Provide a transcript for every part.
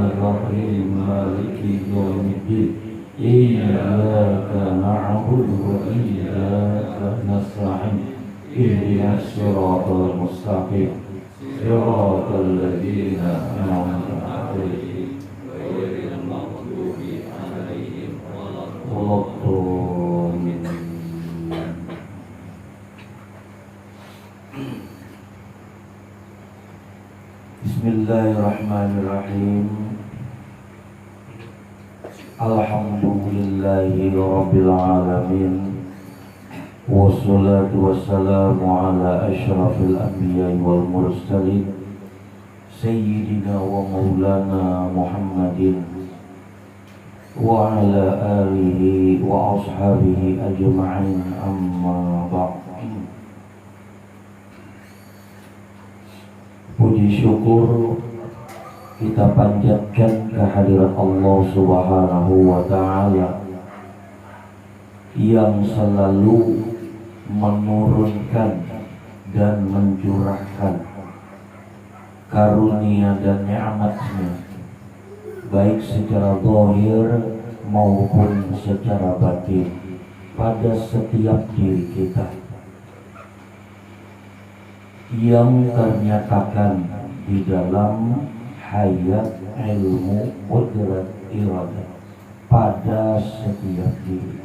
Bismillahirrahmanirrahim. Maliki yaumiddin. Iyyaka na'budu wa iyyaka nasta'in. Ihdinas siratal mustaqim. Siratal ladzina an'amta 'alaihim ghairil maghdubi 'alaihim waladdallin. Bismillahirrahmanirrahim. Alhamdulillahi rabbil alamin. Wassalatu wassalamu ala asyrafil anbiya'i wal mursalin Sayyidina wa maulana Muhammadin wa ala alihi wa ashabihi ajma'in, amma ba'd. Puji syukur kita panjatkan kehadirat Allah Subhanahu wa ta'ala yang selalu menurunkan dan mencurahkan karunia dan nikmat-Nya, baik secara zahir maupun secara batin pada setiap diri kita, yang ternyatakan di dalam hayat ilmu qudrat iradah pada setiap diri.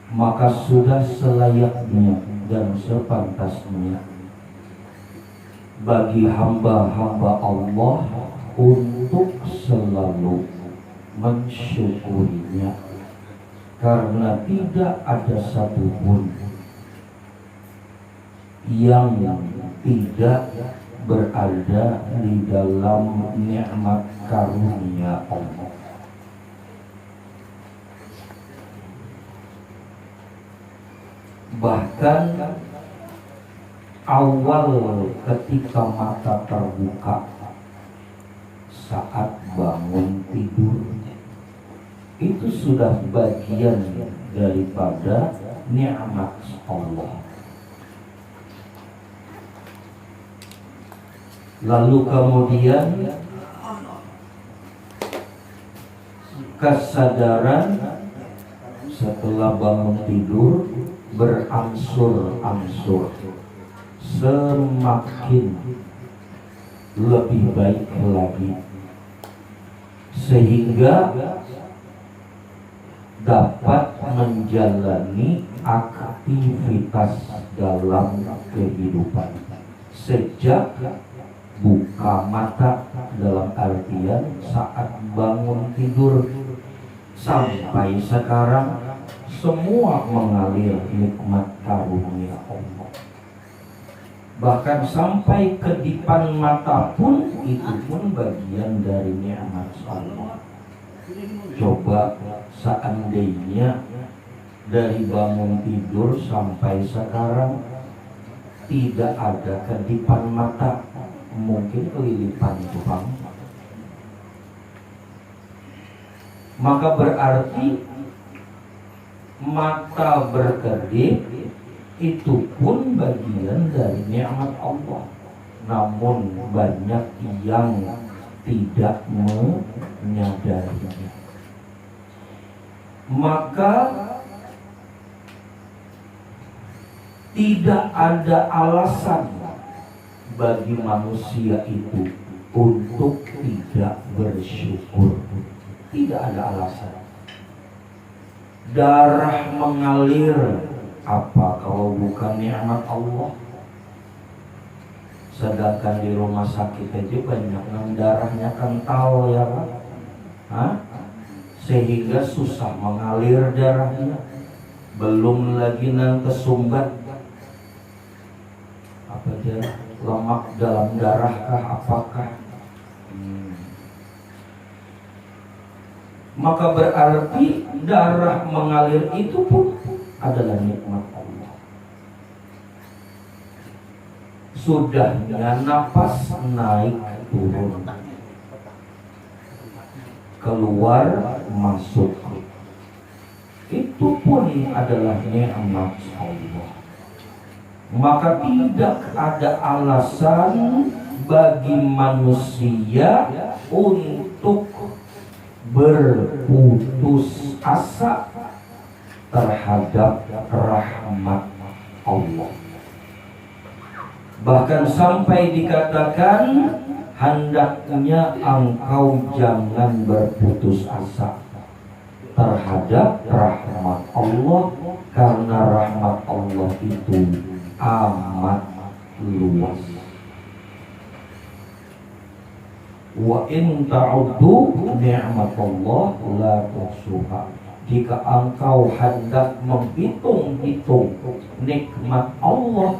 Maka sudah selayaknya dan sepantasnya bagi hamba-hamba Allah untuk selalu mensyukurinya, karena tidak ada satupun yang tidak berada di dalam nikmat karunia Allah. Bahkan awal ketika mata terbuka saat bangun tidur, itu sudah bagian daripada nikmat Allah. Lalu kemudian kesadaran setelah bangun tidur berangsur-angsur semakin lebih baik lagi, sehingga dapat menjalani aktivitas dalam kehidupan sejak buka mata, dalam artian saat bangun tidur sampai sekarang, semua mengalir nikmat karunia Allah. Bahkan sampai kedipan mata pun, itu pun bagian dari nikmat Allah. Coba seandainya dari bangun tidur sampai sekarang tidak ada kedipan mata, mungkin kelilipan Tuhan. Maka berarti mata berkedip itu pun bagian dari nikmat Allah. Namun banyak yang tidak menyadarinya. Maka tidak ada alasan bagi manusia itu untuk tidak bersyukur. Tidak ada alasan. Darah mengalir, apa kalau bukan nikmat Allah? Sedangkan di rumah sakit aja banyak yang darahnya kental, ya Pak, sehingga susah mengalir darahnya. Belum lagi yang kesumbat, apa dia, lemak dalam darahkah, apakah? Maka berarti darah mengalir itu pun adalah nikmat Allah. Sudahnya napas naik turun, keluar masuk, itu pun adalah nikmat Allah. maka tidak ada alasan bagi manusia untuk berputus asa terhadap rahmat Allah. Bahkan sampai dikatakan hendaknya engkau jangan berputus asa terhadap rahmat Allah, karena rahmat Allah itu amat luas. Wa in ta'uddu ni'matallah la tuhsuha. Jika engkau hendak menghitung-hitung nikmat Allah,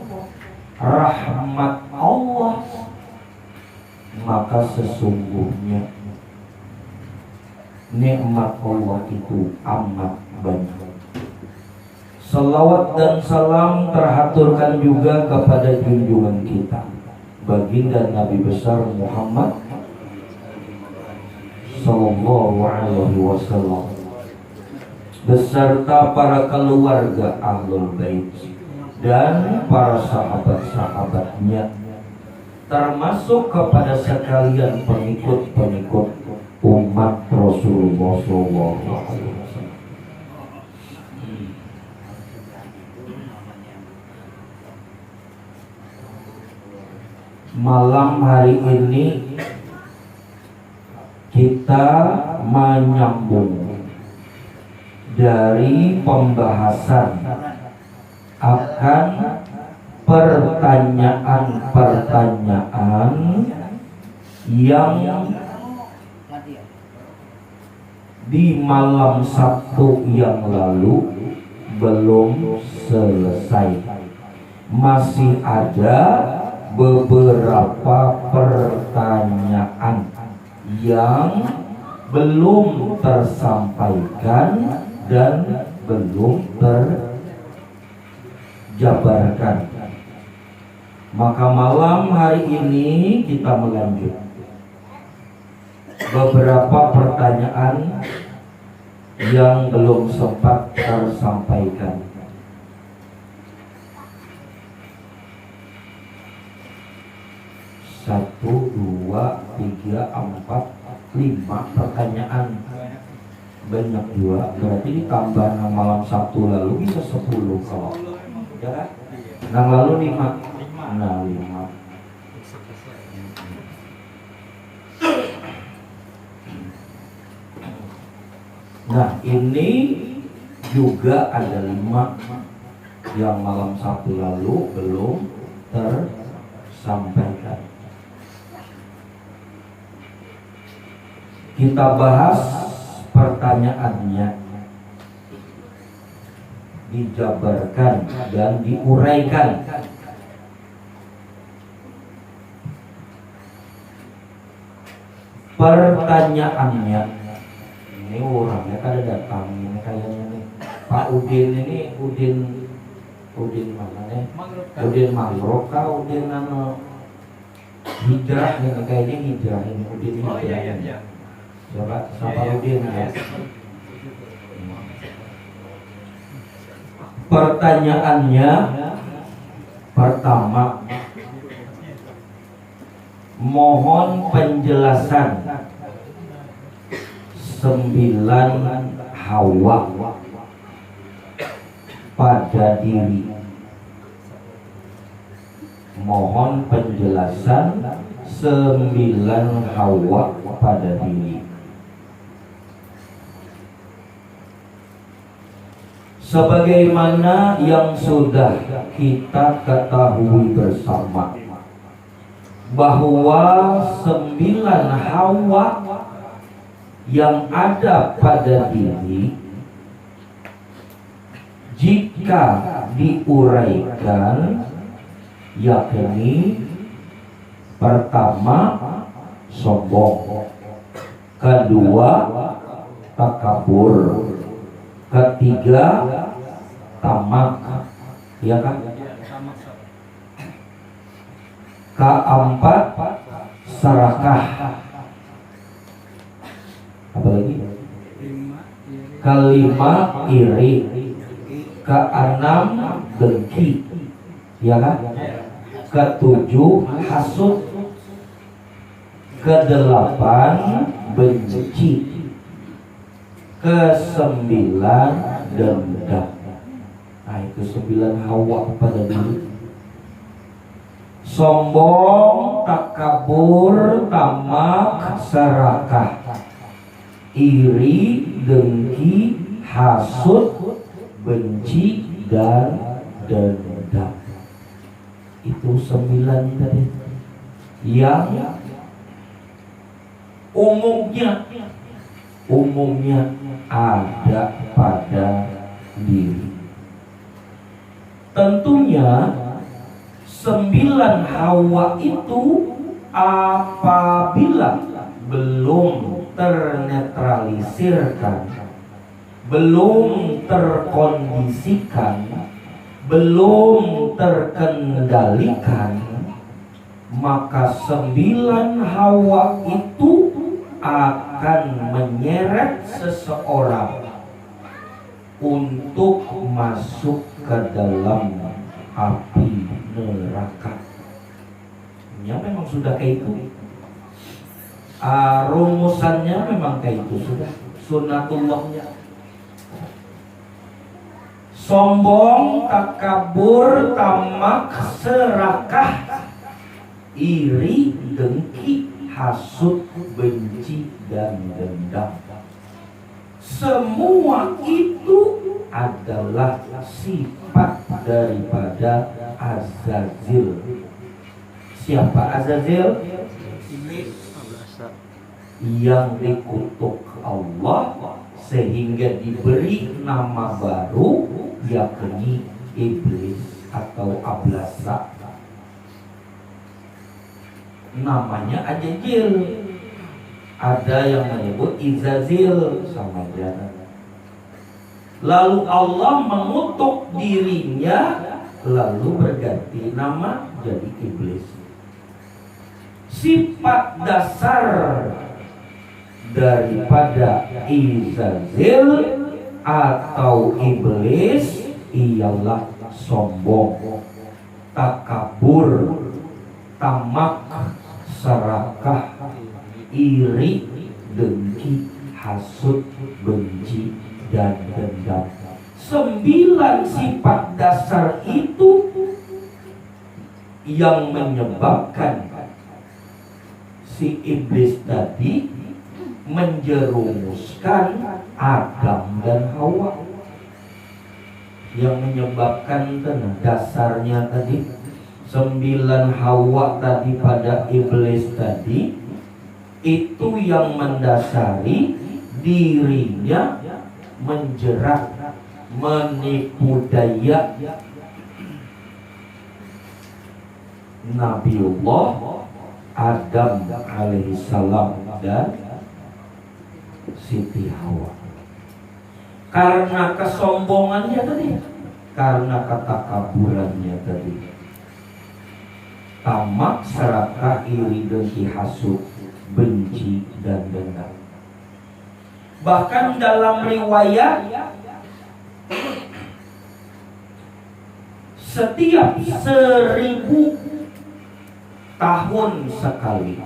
rahmat Allah, maka sesungguhnya nikmat Allah itu amat banyak. Salawat dan salam terhaturkan juga kepada junjungan kita, baginda Nabi besar Muhammad Sallallahu Alaihi Wasallam, beserta para keluarga Ahlul Bait dan para sahabat-sahabatnya, termasuk kepada sekalian pengikut-pengikut umat Rasulullah SAW. Malam hari ini kita menyambung dari pembahasan akan pertanyaan-pertanyaan yang di malam Sabtu yang lalu belum selesai. Masih ada beberapa pertanyaan yang belum tersampaikan dan belum terjabarkan. Maka malam hari ini kita melanjut beberapa pertanyaan yang belum sempat tersampaikan. 1, 2, 3, 4, 5 pertanyaan. Banyak juga. Berarti ditambah malam Sabtu lalu bisa 10 kalau. Ya kan? Yang lalu 5. Nah, 5. Nah, ini juga ada 5 yang malam Sabtu lalu belum tersampaikan. Kita bahas pertanyaannya, dijabarkan dan diuraikan. Pertanyaannya, ini orangnya kada datang ini kayaknya nih. Pak Udin ini Udin mana nih? Udin Mangrove kah? Udin hijrah ini kayaknya hijrah ini Udin hijrah. Iya. Coba siapa Udin ya? Pertanyaannya pertama, mohon penjelasan 9 hawa pada diri. Mohon penjelasan 9 hawa pada diri. Sebagaimana yang sudah kita ketahui bersama, bahwa 9 hawa yang ada pada diri, jika diuraikan, yakni pertama sombong, kedua takabur, ketiga tamak, ya kan? Keempat serakah, apa lagi? Kelima iri, keenam dengki, ya kan? Ketujuh hasud, kedelapan benci, kesembilan dendam. Nah itu 9 hawa pada diri. Sombong, takabur, tamak, serakah, iri, dengki, hasud, benci, dan dendam. Itu 9 tadi yang umumnya ada pada diri. Tentunya 9 hawa itu apabila belum ternetralisirkan, belum terkondisikan, belum terkendalikan, maka 9 hawa itu akan menyeret seseorang untuk masuk ke dalam api neraka. Ya memang sudah kayak itu. Rumusannya memang kayak itu sudah. Sunnatullahnya. Sombong, takabur, tamak, serakah, iri, dengki, hasud, benci, dan dendam. Semua itu adalah sifat daripada Azazil. Siapa Azazil? Yang dikutuk Allah sehingga diberi nama baru, yakni iblis atau ablasa. Namanya Azazil. Ada yang menyebut Izazil, sama aja. Lalu Allah mengutuk dirinya, lalu berganti nama jadi iblis. Sifat dasar daripada Izazil atau iblis ialah sombong, takabur, tamak, serakah, iri, dengki, hasud, benci, dan dendam. 9 sifat dasar itu yang menyebabkan si iblis tadi menjerumuskan Adam dan Hawa. Yang menyebabkan dasarnya tadi 9 hawa tadi pada iblis tadi, itu yang mendasari dirinya menjerat, menipu daya Nabiullah Adam alaihissalam dan Siti Hawa. Karena kesombongannya tadi, karena ketakaburannya tadi, tamak, serakah, iri, dengki, hasud, benci, dan dendam. Bahkan dalam riwayat setiap 1000 tahun sekali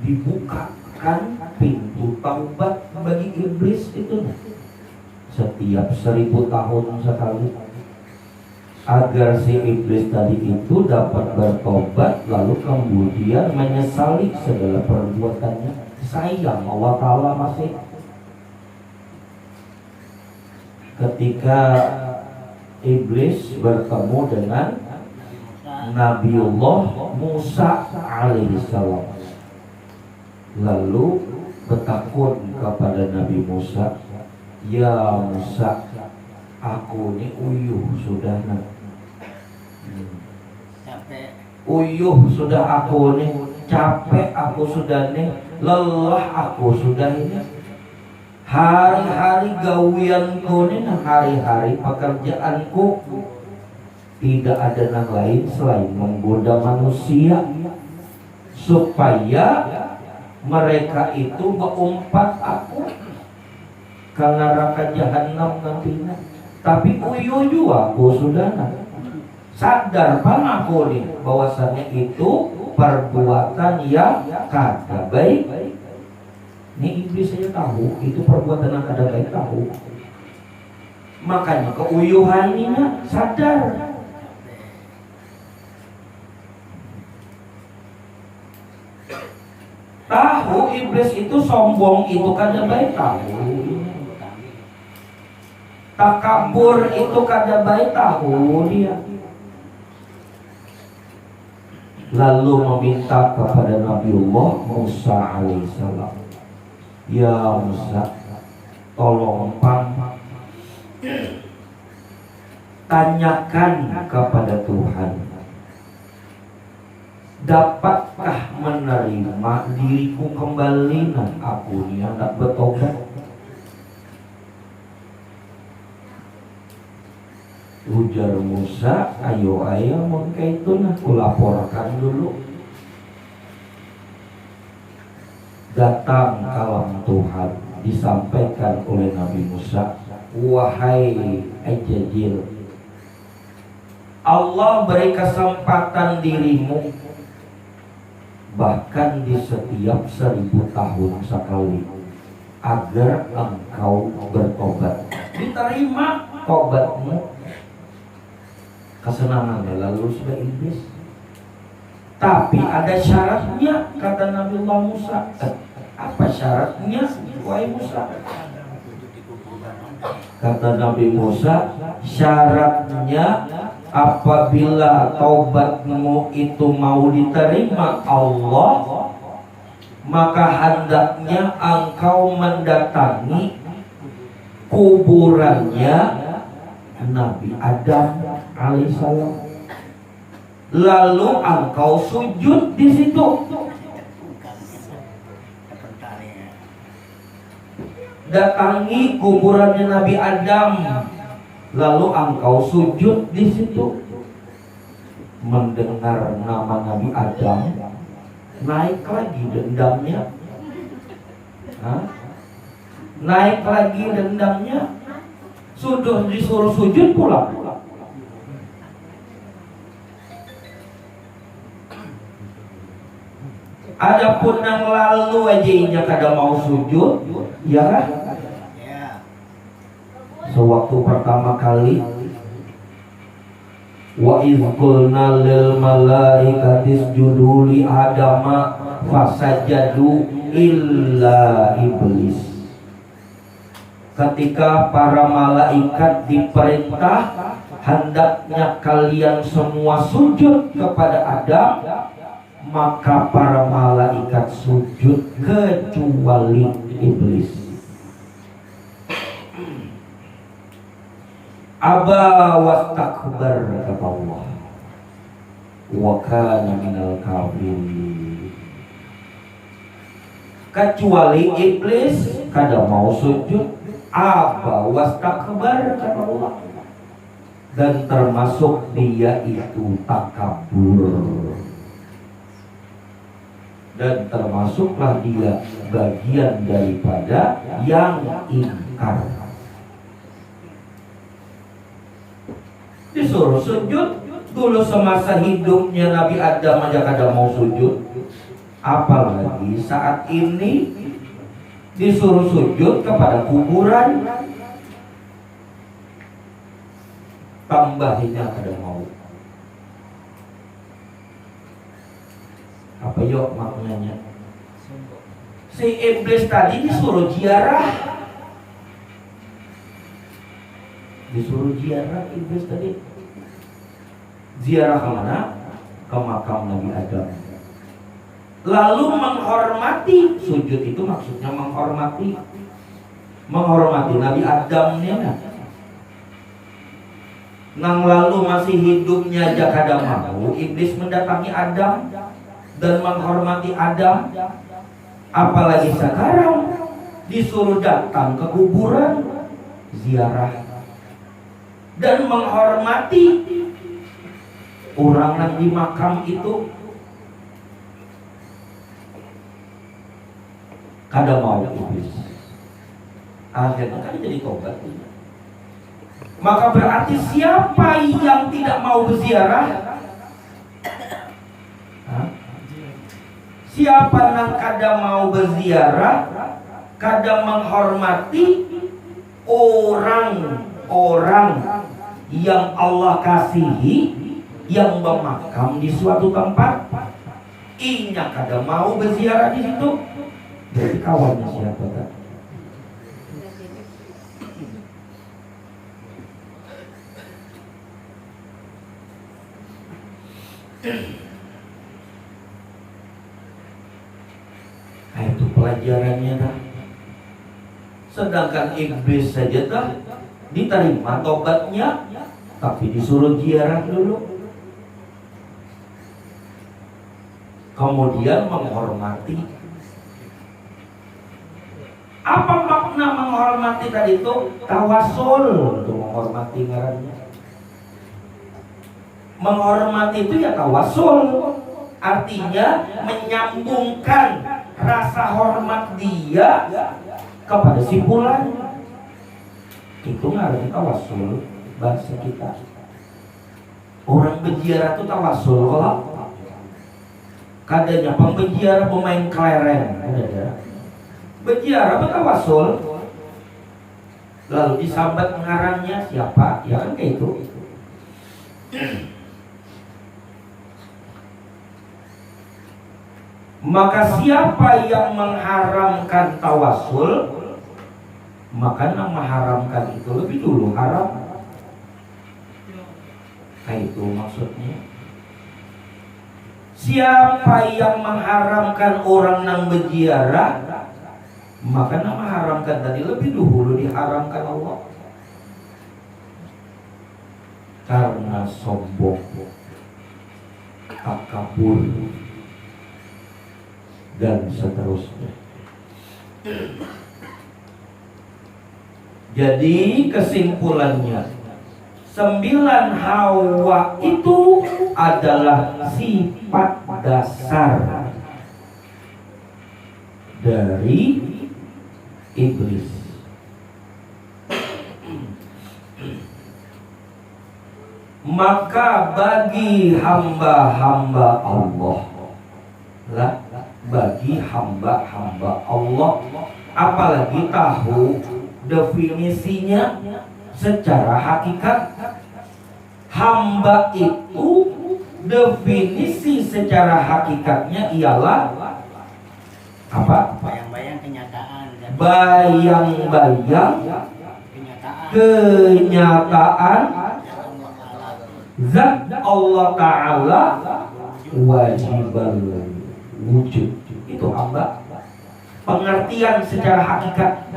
dibukakan pintu taubat bagi iblis itu. Setiap 1000 tahun sekali, agar si iblis tadi itu dapat bertobat, lalu kemudian menyesali segala perbuatannya. Sayang Allah Ta'ala masih. Ketika iblis bertemu dengan Nabiullah Musa alaihissalam, lalu bertakun kepada Nabi Musa, "Ya Musa, aku ini uyuh sudah nak. Uyuh sudah aku nih, capek aku sudah nih, lelah aku sudah ini. Hari-hari gawianku nih, hari-hari pekerjaanku tidak ada yang lain selain menggoda manusia supaya mereka itu berumpat aku ke neraka jahanam nantinya. Tapi uyu juga sudahna sadar pangakoni bahwasannya itu perbuatan yang kada baik. Ini iblis saja tahu itu perbuatan yang kada baik, tahu. Makanya keuyuhannya sadar. Tahu iblis itu sombong itu kada baik, tahu. Takabur itu kada baik, tahu dia. Lalu meminta kepada Nabiullah Musa alaihissalam, ya Musa, tolong tanyakan kepada Tuhan, dapatkah menerima diriku kembali? Nah, aku ini hendak bertobat. Ujar Musa, ayo mungkin itu nah kulaporkan dulu. Datang kalam Tuhan, disampaikan oleh Nabi Musa, wahai Ajajil, Allah beri kesempatan dirimu bahkan di setiap 1000 tahun sekali agar engkau bertobat. Diterima tobatmu, kesenangannya lalu sudah iblis. Tapi ada syaratnya, kata Nabiullah Musa. Apa syaratnya, wahai Musa? Kata Nabi Musa, syaratnya apabila taubatmu itu mau diterima Allah, maka hendaknya engkau mendatangi kuburannya Nabi Adam alaihissalam, lalu engkau sujud di situ. Datangi kuburannya Nabi Adam, lalu engkau sujud di situ. Mendengar nama Nabi Adam, naik lagi dendamnya. Naik lagi dendamnya. Sudah disuruh sujud pula. Adapun yang lalu aja inya kada mau sujud, ya kan? Sewaktu pertama kali, wa idh qulna lil malaikati isjudu li adama fasajadu illa iblis. Ketika para malaikat diperintah hendaknya kalian semua sujud kepada Adam, maka para malaikat sujud kecuali iblis. Aba wastakbar, kata Allah, wa kana minal kafirin. Kecuali iblis kada mau sujud. Aba wastakbar, kata Allah, dan termasuk dia itu takabur, dan termasuklah dia bagian daripada yang ingkar. Disuruh sujud dulu semasa hidupnya Nabi Adam aja kada mau sujud, apalagi saat ini disuruh sujud kepada kuburan, tambahinya kada mau. Apa yuk maknanya? Si iblis tadi disuruh ziarah. Disuruh ziarah iblis tadi. Ziarah kemana? Ke makam Nabi Adam. Lalu menghormati. Sujud itu maksudnya menghormati. Menghormati Nabi Adam nih. Nang lalu masih hidupnya aja kada mau iblis mendatangi Adam dan menghormati Adam, apalagi sekarang disuruh datang ke kuburan, ziarah dan menghormati orang yang di makam itu. Kada mau iblis. Akhirnya kan jadi tobat. Maka berarti siapa yang tidak mau berziarah? Siapa yang kada mau berziarah, kada menghormati orang-orang yang Allah kasihi, yang bermakam di suatu tempat, inya kada mau berziarah di situ, berarti kawannya siapa kan? Nah, itu pelajarannya dah. Sedangkan iblis saja dah diterima tobatnya, tapi disuruh ziarah dulu. Kemudian menghormati. Apa makna menghormati tadi itu? Tawasul untuk menghormati ngarannya. Menghormati itu ya tawasul, artinya menyambungkan rasa hormat dia kepada si fulan. Itu ngarannya tawasul bahasa kita. Orang berziarah itu tawasul. Kalau kadanya pembeziarah pemain kelereng, berziarah bertawasul, lalu disambat ngarannya siapa? Ya kan kayak itu. Maka siapa yang mengharamkan tawasul, maka yang mengharamkan itu lebih dulu haram. Kayak itu maksudnya. Siapa yang mengharamkan orang yang berziarah, maka yang mengharamkan tadi lebih dulu diharamkan Allah. Karena sombong, takabur, dan seterusnya. Jadi kesimpulannya, 9 hawa itu adalah sifat dasar dari iblis. Maka bagi hamba-hamba Allah lah, bagi hamba-hamba Allah, apalagi tahu definisinya secara hakikat, hamba itu definisi secara hakikatnya ialah apa? Bayang-bayang kenyataan. Bayang-bayang kenyataan zat Allah Ta'ala wajibal wujud. Itu hamba. Pengertian secara hakikat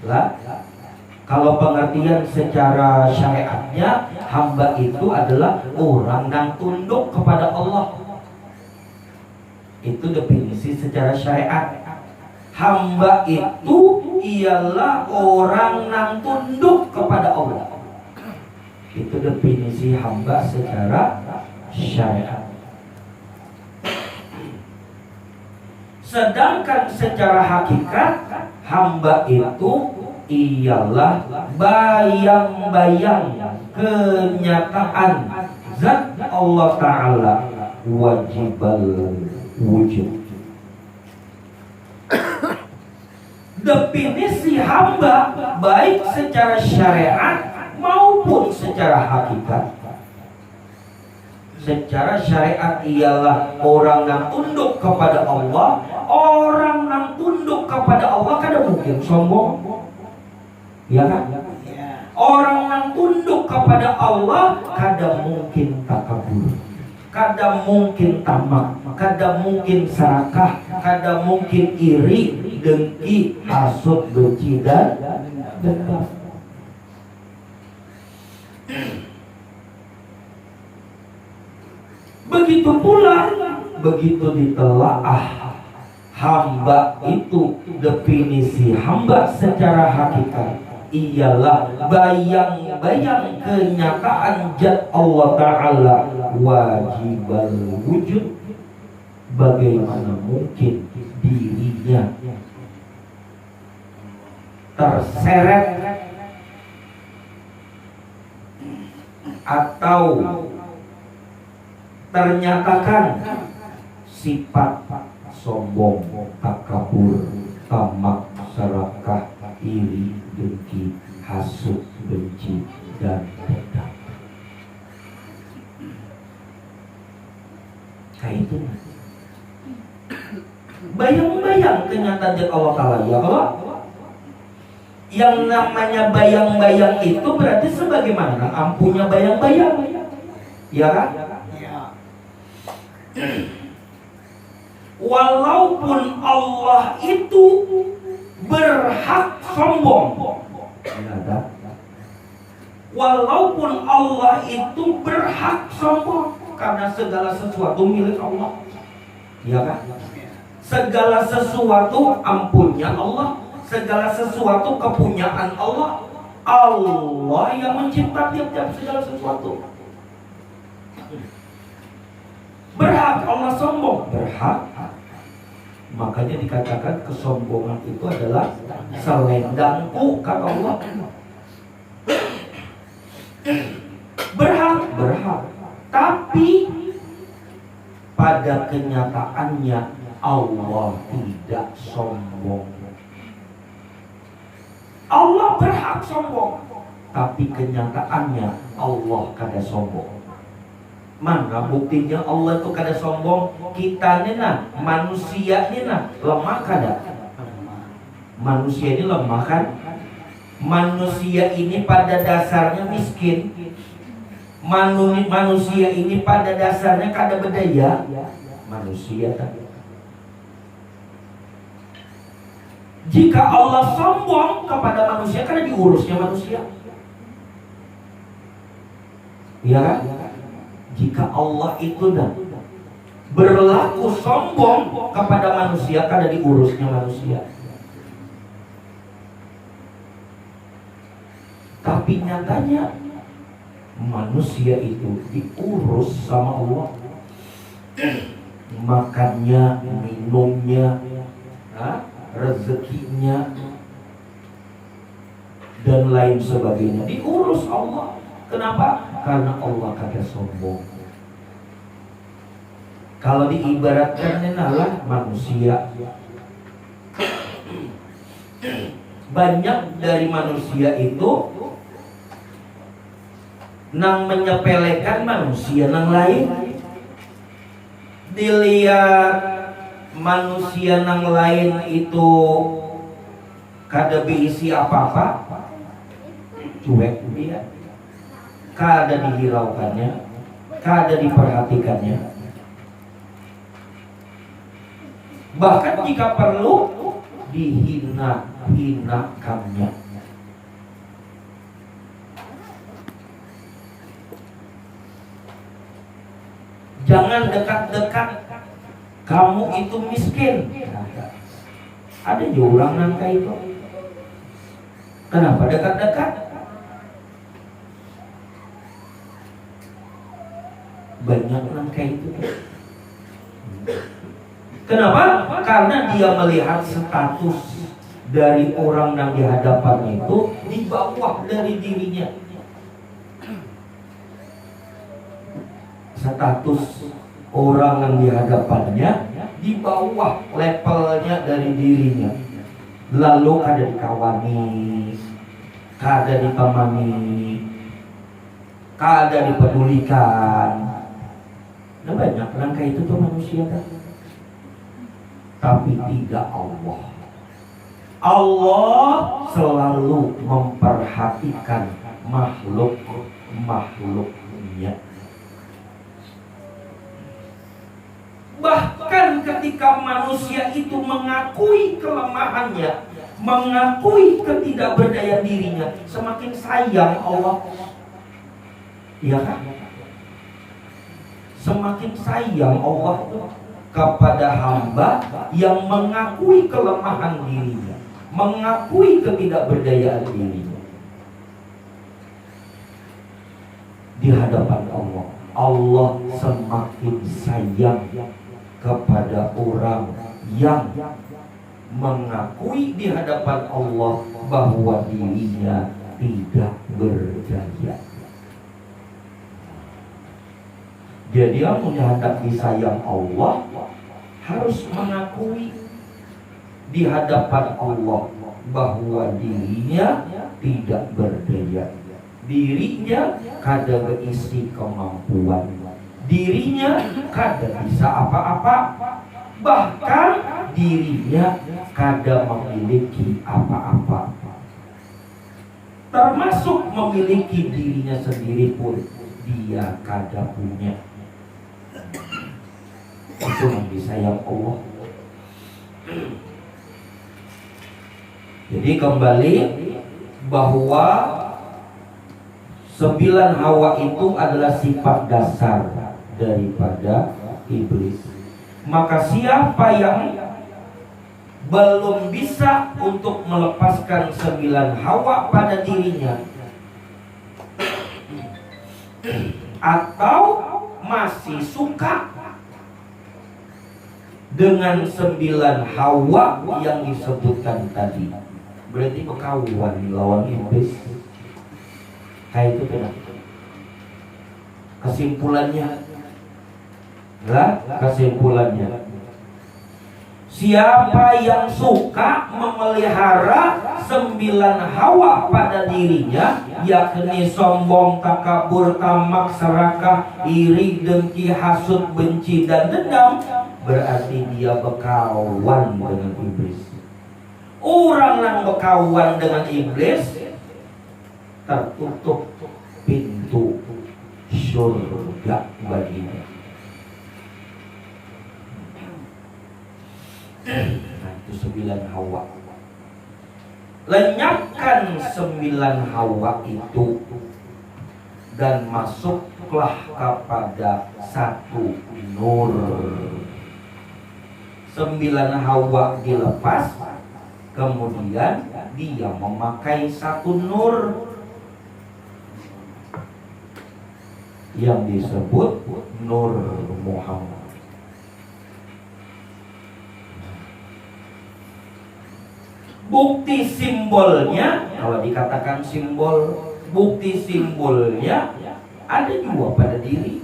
lah. Kalau pengertian secara syariatnya, hamba itu adalah orang yang tunduk kepada Allah. Itu definisi secara syariat. Hamba itu ialah orang yang tunduk kepada Allah. Itu definisi hamba secara syariat. Sedangkan secara hakikat, hamba itu ialah bayang-bayang kenyataan zat Allah Ta'ala wajibal wujud. Definisi hamba baik secara syariat maupun secara hakikat. Secara syariat ialah orang yang tunduk kepada Allah. Orang yang tunduk kepada Allah kada mungkin sombong, ya kan? Orang yang tunduk kepada Allah kada mungkin takabur, kada mungkin tamak, kada mungkin serakah, kada mungkin iri, dengki, hasud, benci, dan dendam. Begitu pula, begitu ditelaah hamba itu, definisi hamba secara hakikat ialah bayang-bayang kenyataan zat Allah Ta'ala wajibal wujud. Bagaimana mungkin dirinya terseret atau ternyatakan sifat sombong, takabur, tamak, serakah, iri, dengki, hasut, benci, dan dendam. Kayak itu. Bayang-bayang kenyataan dari Allah Ta'ala, ya Allah. Yang namanya bayang-bayang itu berarti sebagaimana ampunya bayang-bayang, ya kan? Ya. Walaupun Allah itu berhak sombong, ya, walaupun Allah itu berhak sombong karena segala sesuatu milik Allah, ya kan? Segala sesuatu ampunnya Allah, segala sesuatu kepunyaan Allah. Allah yang mencipta tiap-tiap segala sesuatu. Berhak Allah sombong, berhak. Makanya dikatakan kesombongan itu adalah selendangku, kata Allah. Berhak. Tapi pada kenyataannya Allah tidak sombong. Allah berhak sombong, tapi kenyataannya Allah kada sombong. Mana buktinya Allah itu kada sombong? Kita ini manusia ini lemah kada? Manusia ini lemah kan? Manusia ini pada dasarnya miskin. Manusia ini pada dasarnya kada berdaya. Manusia kan? Jika Allah sombong kepada manusia, karena diurusnya manusia, ya kan? Jika Allah itu berlaku sombong kepada manusia, karena diurusnya manusia. Tapi nyatanya manusia itu diurus sama Allah. Makannya, minumnya, rezekinya, dan lain sebagainya diurus Allah. Kenapa? Karena Allah kagak sombong. Kalau diibaratkan adalah manusia, banyak dari manusia itu nang menyepelekan manusia nang lain. Dilihat manusia nang lain itu kada berisi apa-apa, cuek dia, kada dihiraukannya, kada diperhatikannya. Bahkan jika perlu dihina-hinakannya. Jangan dekat-dekat, kamu itu miskin. Ada juga orang nangka itu. Kenapa dekat-dekat? Banyak nangka itu. Kenapa? Karena dia melihat status dari orang yang di hadapannya itu di bawah dari dirinya. Status orang yang di hadapannya di bawah levelnya dari dirinya. Lalu kada dikawani, kada ditemani, kada dipedulikan. Nah, banyak langkah itu tuh manusia kan. Tapi tidak Allah. Allah selalu memperhatikan makhluk-makhluknya. Bahkan ketika manusia itu mengakui kelemahannya, mengakui ketidakberdayaan dirinya, semakin sayang Allah. Iya kan? Semakin sayang Allah kepada hamba yang mengakui kelemahan dirinya, mengakui ketidakberdayaan dirinya. Di hadapan Allah, Allah semakin sayang kepada orang yang mengakui di hadapan Allah bahwa dirinya tidak berdaya. Jadi yang menghadapi sayang Allah harus mengakui di hadapan Allah bahwa dirinya tidak berdaya, dirinya kada berisi kemampuan, dirinya kada bisa apa-apa, bahkan dirinya kada memiliki apa-apa, termasuk memiliki dirinya sendiri pun dia kada punya. Itu yang disayang Allah. Jadi kembali bahwa 9 hawa itu adalah sifat dasar daripada iblis. Maka siapa yang belum bisa untuk melepaskan 9 hawa pada dirinya, atau masih suka dengan 9 hawa yang disebutkan tadi, berarti berkawan lawan iblis. Kayak itu kan kesimpulannya, siapa yang suka memelihara 9 hawa pada dirinya, yakni sombong, takabur, tamak, serakah, iri, dengki, hasut, benci, dan dendam, berarti dia berkawan dengan iblis. Orang yang berkawan dengan iblis, tertutup pintu surga baginya. Nah, itu 9 hawa. Lenyapkan 9 hawa itu dan masuklah kepada satu nur. 9 hawa dilepas, kemudian dia memakai satu nur yang disebut Nur Muhammad. Bukti simbolnya, kalau dikatakan simbol, bukti simbolnya ada juga pada diri.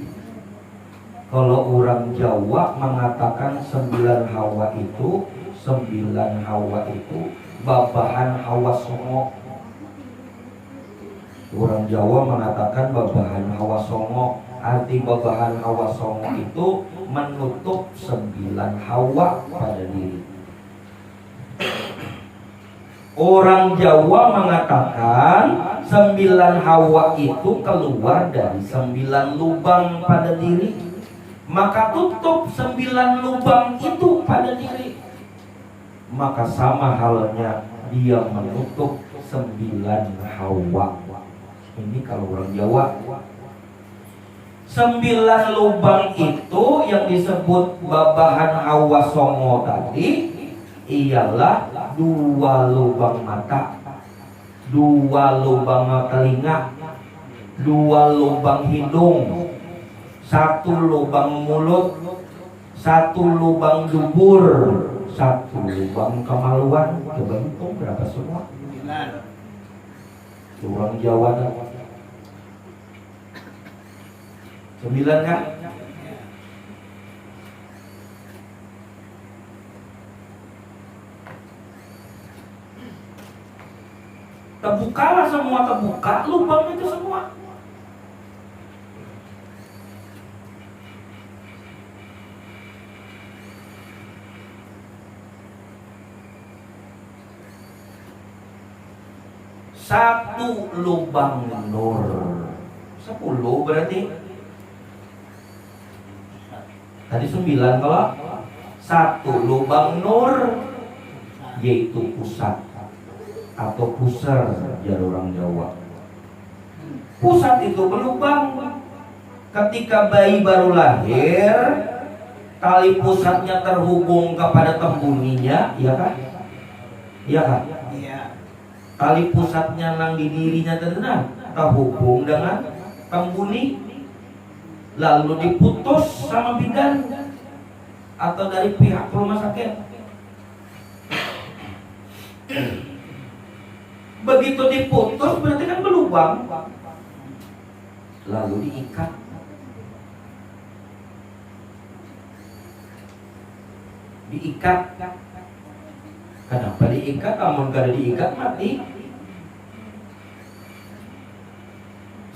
Kalau orang Jawa mengatakan 9 hawa itu, 9 hawa itu babahan hawa songo. Orang Jawa mengatakan babahan hawa songo. Arti babahan hawa songo itu menutup 9 hawa pada diri. Orang Jawa mengatakan 9 hawa itu keluar dari 9 lubang pada diri. Maka tutup 9 lubang itu pada diri. Maka sama halnya dia menutup 9 hawa. Ini kalau orang Jawa. 9 lubang itu yang disebut babahan hawa songo tadi ialah 2 lubang mata, 2 lubang telinga, 2 lubang hidung, 1 lubang mulut, 1 lubang dubur, 1 lubang kemaluan. Coba hitung berapa semua? 9. Orang Jawa kan 9 kan? Terbukalah semua, terbuka lubang itu semua. Satu lubang nur. 10 berarti. Tadi 9 kalau 1 lubang nur, yaitu pusat atau pusar jar orang Jawa. Pusat itu berlubang. Ketika bayi baru lahir, tali pusatnya terhubung kepada tembuninya, iya kan? Iya kan? Iya. Tali pusatnya nang di dirinya tenang, terhubung dengan tembuni, lalu diputus sama bidan atau dari pihak rumah sakit. Begitu diputus berarti kan berlubang, lalu diikat. diikat. Kenapa diikat? Namun kada diikat mati.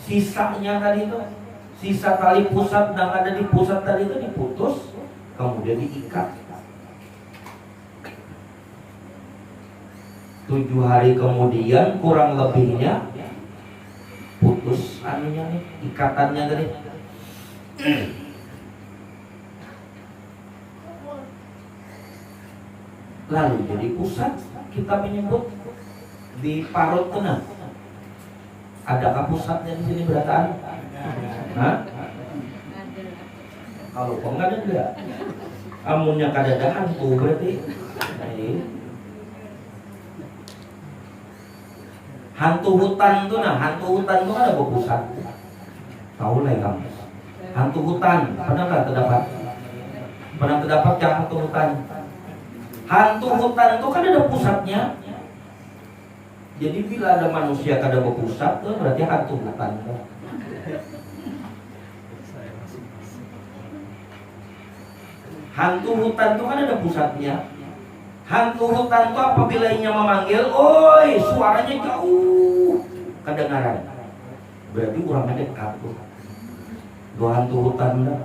Sisanya tadi itu, sisa tali pusat yang ada di pusat tadi itu diputus, kemudian diikat. 7 hari kemudian kurang lebihnya putus anunya nih, ikatannya tadi. Lalu jadi pusat, kita menyebut di parut tenang. Adakah pusatnya di sini berataan? Hah? Kalau kok nggak ada, amunnya kada ada hantu berarti. Hantu hutan tuh nah, hantu hutan tuh ada berpusat. Tahu lah kamu. Hantu hutan pernah nggak terdapat? Pernah terdapat yang hantu hutan? Hantu hutan itu kan ada pusatnya. Jadi bila ada manusia kada berpusat tuh berarti hantu hutan. Hantu hutan itu kan ada pusatnya. Hantu hutan itu apabila ia memanggil, oi, suaranya jauh kedengaran. Berarti orangnya dekat tuh. Dua hantu hutan dah.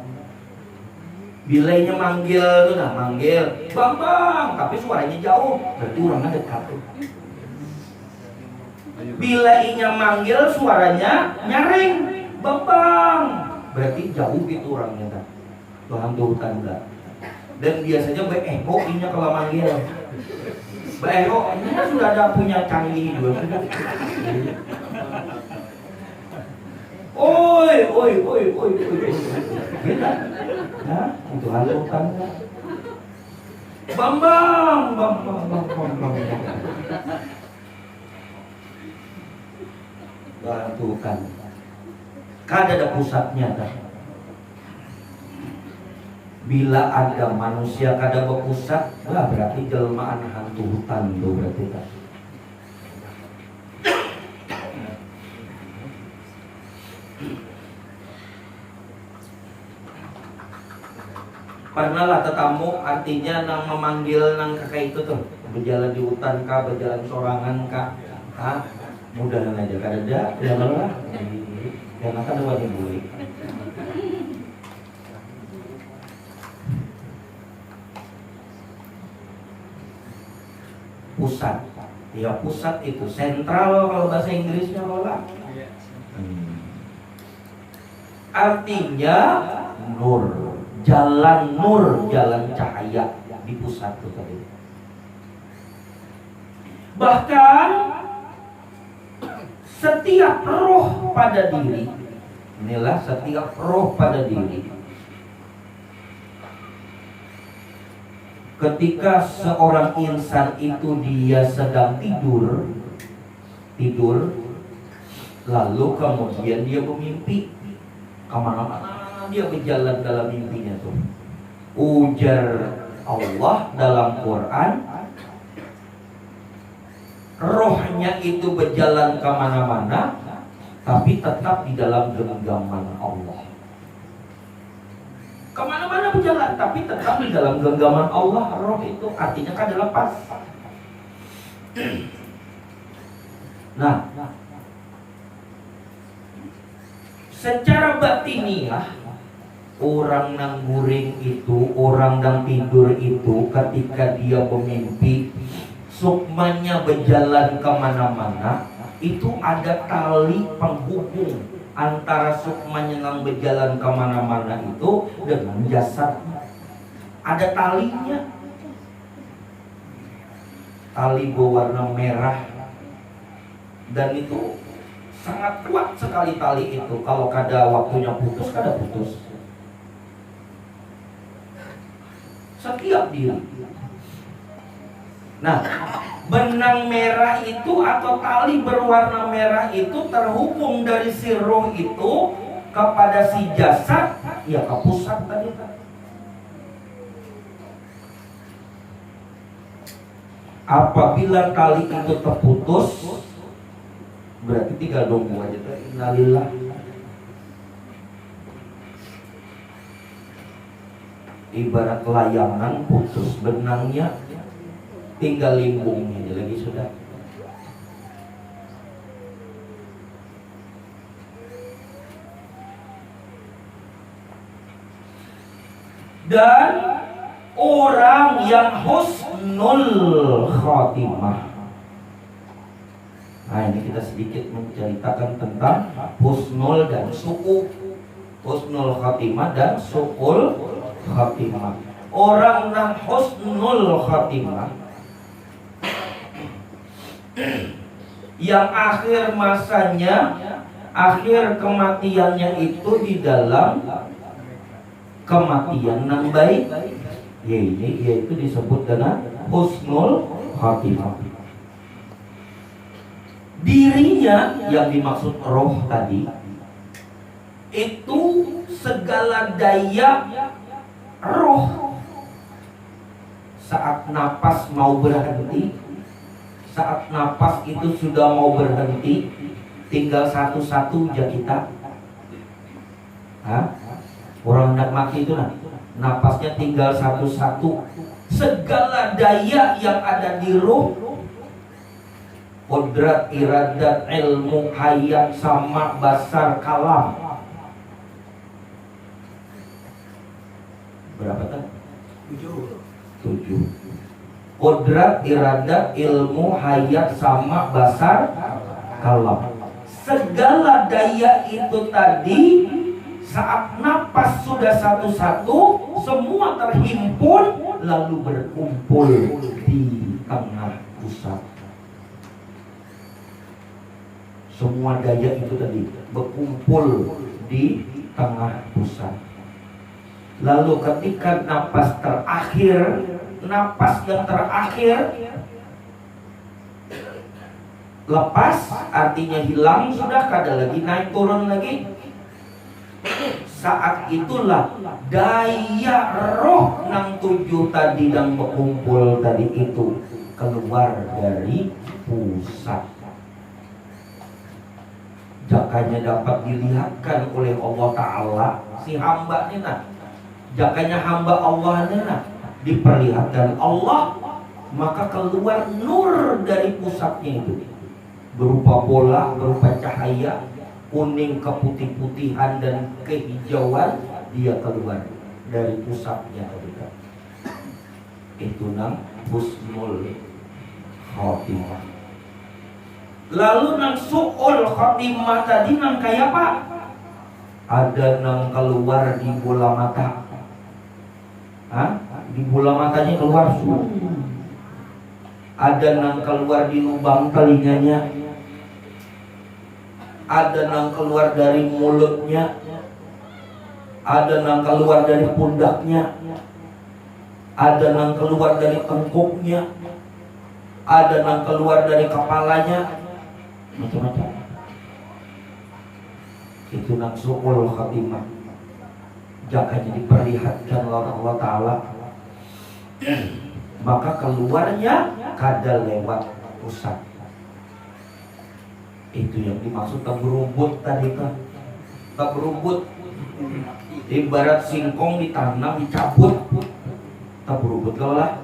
Bila ia manggil tuh nah, manggil, bang bang, tapi suaranya jauh, berarti orangnya dekat tuh. Bila ia manggil suaranya nyaring, bang bang, berarti jauh gitu orangnya dah. Dua hantu hutan dah. Dan biasanya beeko inya kalau manggil. Beeko inya sudah ada punya canggih juga sudah. Oi, oi, oi, oi, oi. Beda. Nah, itu hantu hutan. Bambang, bambang, bambang, bambang. Hantu hutan. Kada ada pusatnya dah. Bila ada manusia kada berpusat, wah berarti jelmaan hantu hutan itu berarti kan. Pernah lah tetamu artinya nang memanggil nang kakak itu tuh berjalan di hutan kah, berjalan sorangan kah, mudahan aja kada ada, ya lah, yang akan ada wajib boleh. Pusat, ya pusat itu sentral kalau bahasa Inggrisnya lola. Artinya nur, jalan cahaya di pusat itu tadi. Bahkan setiap roh pada diri, inilah setiap roh pada diri. Ketika seorang insan itu dia sedang tidur, lalu kemudian dia bermimpi kemana-mana dia berjalan dalam mimpinya tuh. Ujar Allah dalam Quran, rohnya itu berjalan kemana-mana, tapi tetap di dalam genggaman Allah. Kemana-mana berjalan, tapi tetap di dalam genggaman Allah. Roh itu artinya kan lepas. Nah, secara batiniah, orang nang guring itu, orang nang tidur itu, ketika dia bermimpi, sukmanya berjalan kemana-mana, itu ada tali penghubung antara sukmanya yang berjalan kemana-mana itu dengan jasadnya. Ada talinya, tali berwarna merah, dan itu sangat kuat sekali tali itu. Kalau kada waktunya putus, kada putus. Setiap diri. Nah, benang merah itu atau tali berwarna merah itu terhubung dari si roh itu kepada si jasad, ya ke pusat tadi. Apabila tali itu terputus, berarti tinggal nunggu aja. Innalillah. ibarat layangan putus benangnya, tinggal limbungnya lagi sudah. Dan orang yang husnul khotimah. Nah, ini kita sedikit menceritakan tentang husnul dan su'ul. Husnul khotimah dan su'ul khotimah. Orang yang husnul khotimah, yang akhir masanya, akhir kematiannya itu di dalam kematian yang baik, yaitu disebut dengan husnul khotimah. Dirinya yang dimaksud roh tadi itu segala daya roh. Saat napas mau berhenti, saat napas itu sudah mau berhenti, tinggal satu-satu aja kita. Orang hendak mati itu napasnya tinggal satu-satu. Segala daya yang ada di roh, kodrat, iradat, ilmu, hayat, sama, basar, kalam. Berapa tadi? 7. Kodrat, iradat, ilmu, hayat, sama, basar, kalam. Segala daya itu tadi, saat napas sudah satu-satu, semua terhimpun lalu berkumpul di tengah pusat. Semua daya itu tadi berkumpul di tengah pusat. Lalu ketika napas terakhir, napas yang terakhir lepas, artinya hilang sudah, kada lagi naik turun lagi. Saat itulah daya roh nang 7 tadi dan berkumpul tadi itu keluar dari pusat. Jakanya dapat dilihatkan oleh Allah Ta'ala si hamba ini jakanya hamba Allah ini diperlihatkan Allah, maka keluar nur dari pusatnya itu berupa bola, berupa cahaya kuning, keputih-putihan dan kehijauan, dia keluar dari pusatnya. Itu husnul khotimah. Lalu su'ul khotimah tadi kayak apa? Ada keluar di bola mata. Di bola matanya keluar ada keluar di lubang telinganya, ada keluar dari mulutnya, ada keluar dari pundaknya, ada keluar dari tengkuknya, ada keluar dari kepalanya, macam-macam. Itu su'ul khatimah. Jakanya diperlihatkan oleh Allah Ta'ala, maka keluarnya kada lewat pusat. Itu yang dimaksud taberumbut tadi kan. Taberumbut ibarat singkong ditanam, dicabut, taberumbut lah.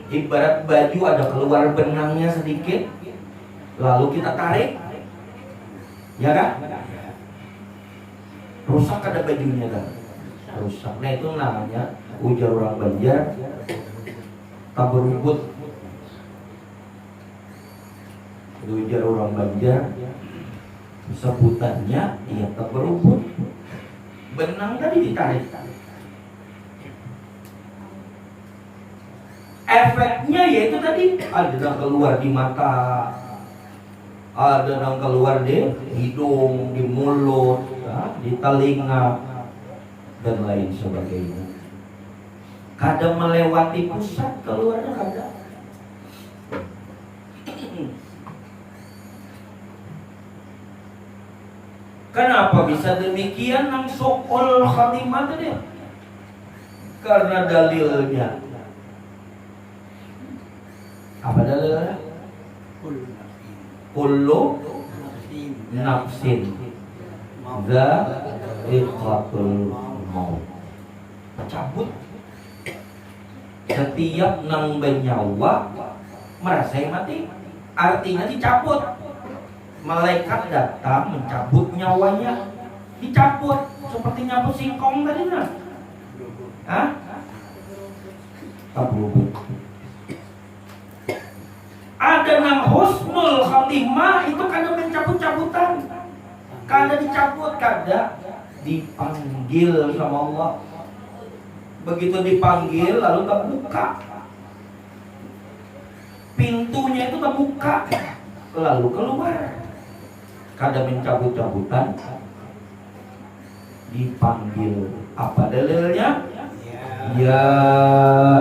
Ibarat baju ada keluar benangnya sedikit, lalu kita tarik, ya kan? Rusak ada bajunya kan? Rusak. Nah itu namanya ujar orang Banjar taberumbut. Itu ujar orang Banjar, sebutannya iya taberumbut. Benang tadi ditarik. Efeknya yaitu tadi ada yang keluar di mata, ada yang keluar di hidung, di mulut, di telinga, dan lain sebagainya. Kadang melewati pusat, keluarnya kadang. Kenapa bisa demikian su'ul khatimah tadi? Karena dalilnya. Apa dalilnya? Kullu nafsin sa'iqatul maut. Cabut. Setiap nang bernyawa merasa mati, artinya dicabut. Malaikat datang mencabut nyawanya, dicabut seperti nyabut singkong tadi nah. Hah? Tablubu. Ada nang husnul khatimah itu kada mencabut-cabutan, kada dicabut, kada dipanggil sama Allah. Begitu dipanggil lalu terbuka pintunya, itu terbuka lalu keluar. Kada mencabut-cabutan, dipanggil. Apa dalilnya? Ya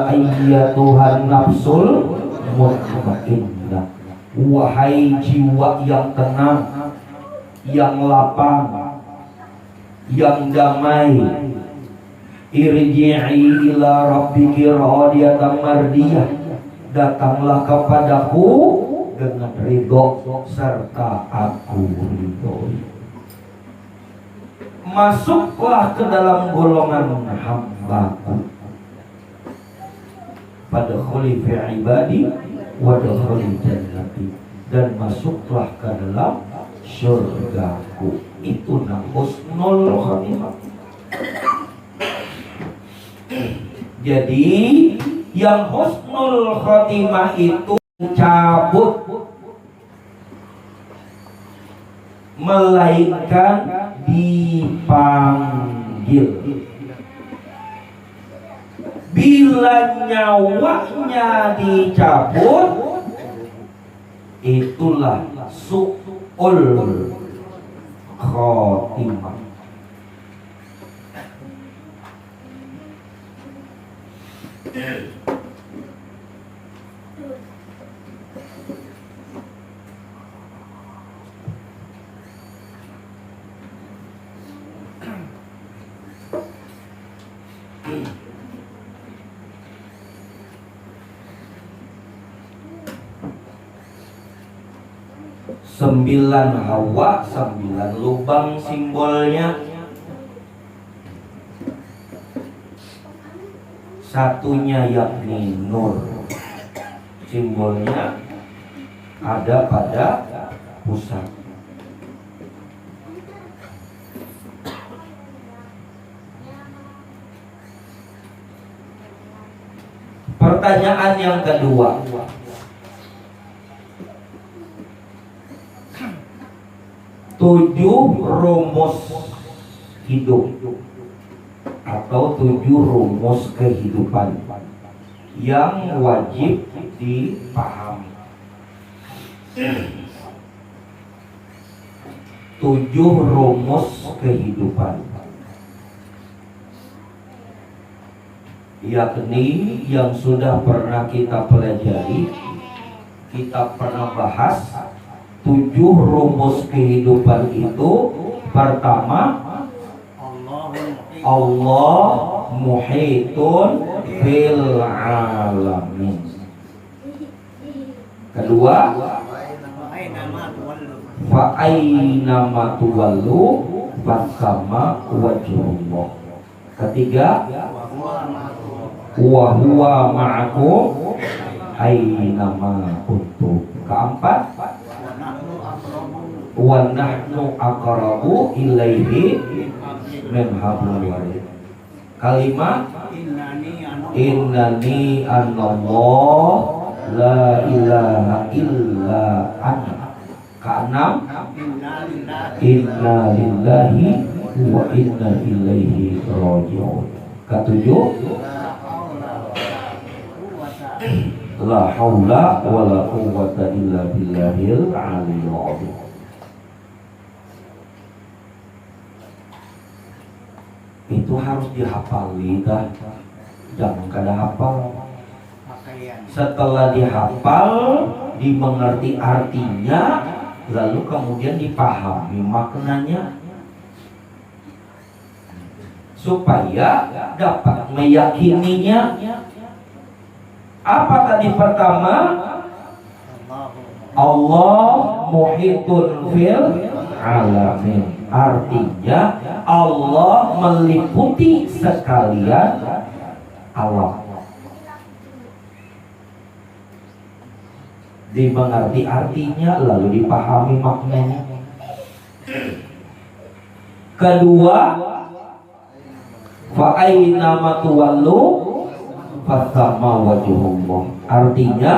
ayyatuhan nafsul mutmainnah, wahai jiwa yang tenang, yang lapang, yang damai, irji'i ila rabbiki radiyatan mardiyah, datanglah kepadaku dengan ridho serta aku ridhoi. Masuklah ke dalam golongan hambaku. Fadkhuli fi ibadi wadkhuli jannati, dan masuklah ke dalam surgaku. Itu nang husnul khatimah. Jadi yang husnul khatimah itu cabut, melainkan dipanggil. Bila nyawanya dicabut, itulah su'ul khatimah. Sembilan hawa, 9 lubang simbolnya. Satunya yakni nur, simbolnya ada pada pusat. Pertanyaan yang kedua, tujuh rumus hidup atau 7 rumus kehidupan yang wajib dipahami. 7 rumus kehidupan, yakni yang sudah pernah kita pelajari, kita pernah bahas. 7 rumus kehidupan itu, pertama, Allah muhitun fil alamin. Kedua, fa aina ma tuwallu fasama wajhullah. Ketiga, wa huwa ma'akum aina ma kuntum. Keempat, wa nahnu aqrabu ilaihi min hablil warid. Kalimat innani anallah la ilaha illa ana. Keenam, inna lillahi wa inna ilaihi raji'un. Ketujuh, la haula wa la quwwata illa billahil aliyyil azim. Itu harus dihafali kan? Jangan kada hafal. Setelah dihafal, dimengerti artinya, lalu kemudian dipahami maknanya, supaya dapat meyakininya. Apa tadi pertama? Allah muhitun fil alamin. Artinya Allah meliputi sekalian alam. Dimengerti artinya lalu dipahami maknanya. Kedua, fa aina ma tuwallu fathamma wajhullah. Artinya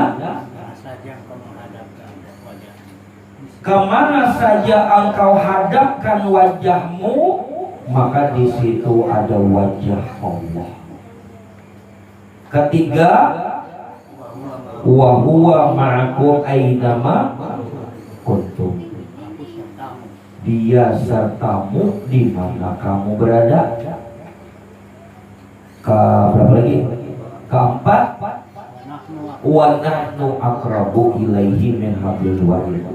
kemana saja engkau hadapkan wajahmu, maka di situ ada wajah Allah. Ketiga, wa huwa ma'akum ainama kuntum. Dia sertamu di mana kamu berada. Berapa lagi? Keempat, wa nahnu aqrabu ilaihi min hablil warid.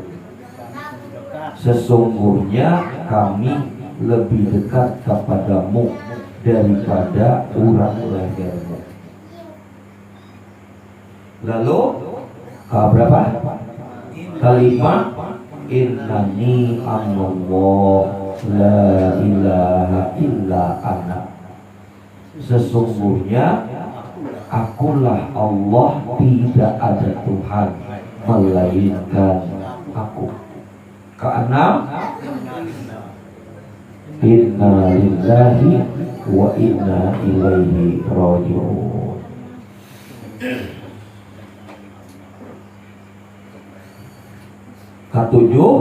Sesungguhnya kami lebih dekat kepadamu daripada urat lehermu. Lalu berapa? Kelima, innani anallah la ilaha illa ana. Sesungguhnya akulah Allah, tidak ada Tuhan melainkan aku. Keenam, inna lillahi wa inna ilaihi raji'un. Ketujuh,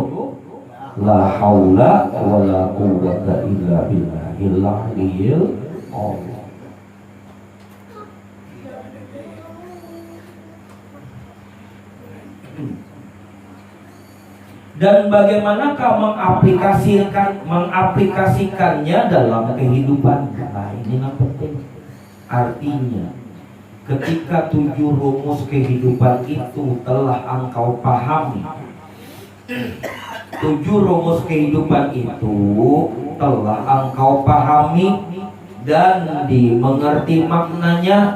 la haula wa la quwwata illa billahil aliyyil azim. Dan bagaimanakah mengaplikasikannya dalam kehidupan? Nah, ini yang penting. Artinya, ketika 7 rumus kehidupan itu telah engkau pahami, 7 rumus kehidupan itu telah engkau pahami dan dimengerti maknanya,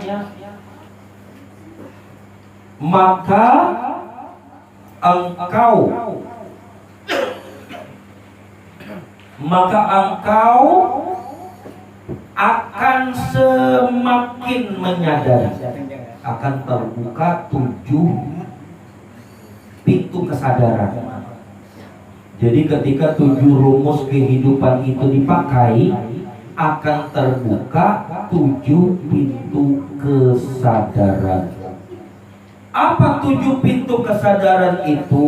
maka engkau akan semakin menyadari, akan terbuka 7 pintu kesadaran. Jadi ketika 7 rumus kehidupan itu dipakai, akan terbuka 7 pintu kesadaran. Apa 7 pintu kesadaran itu?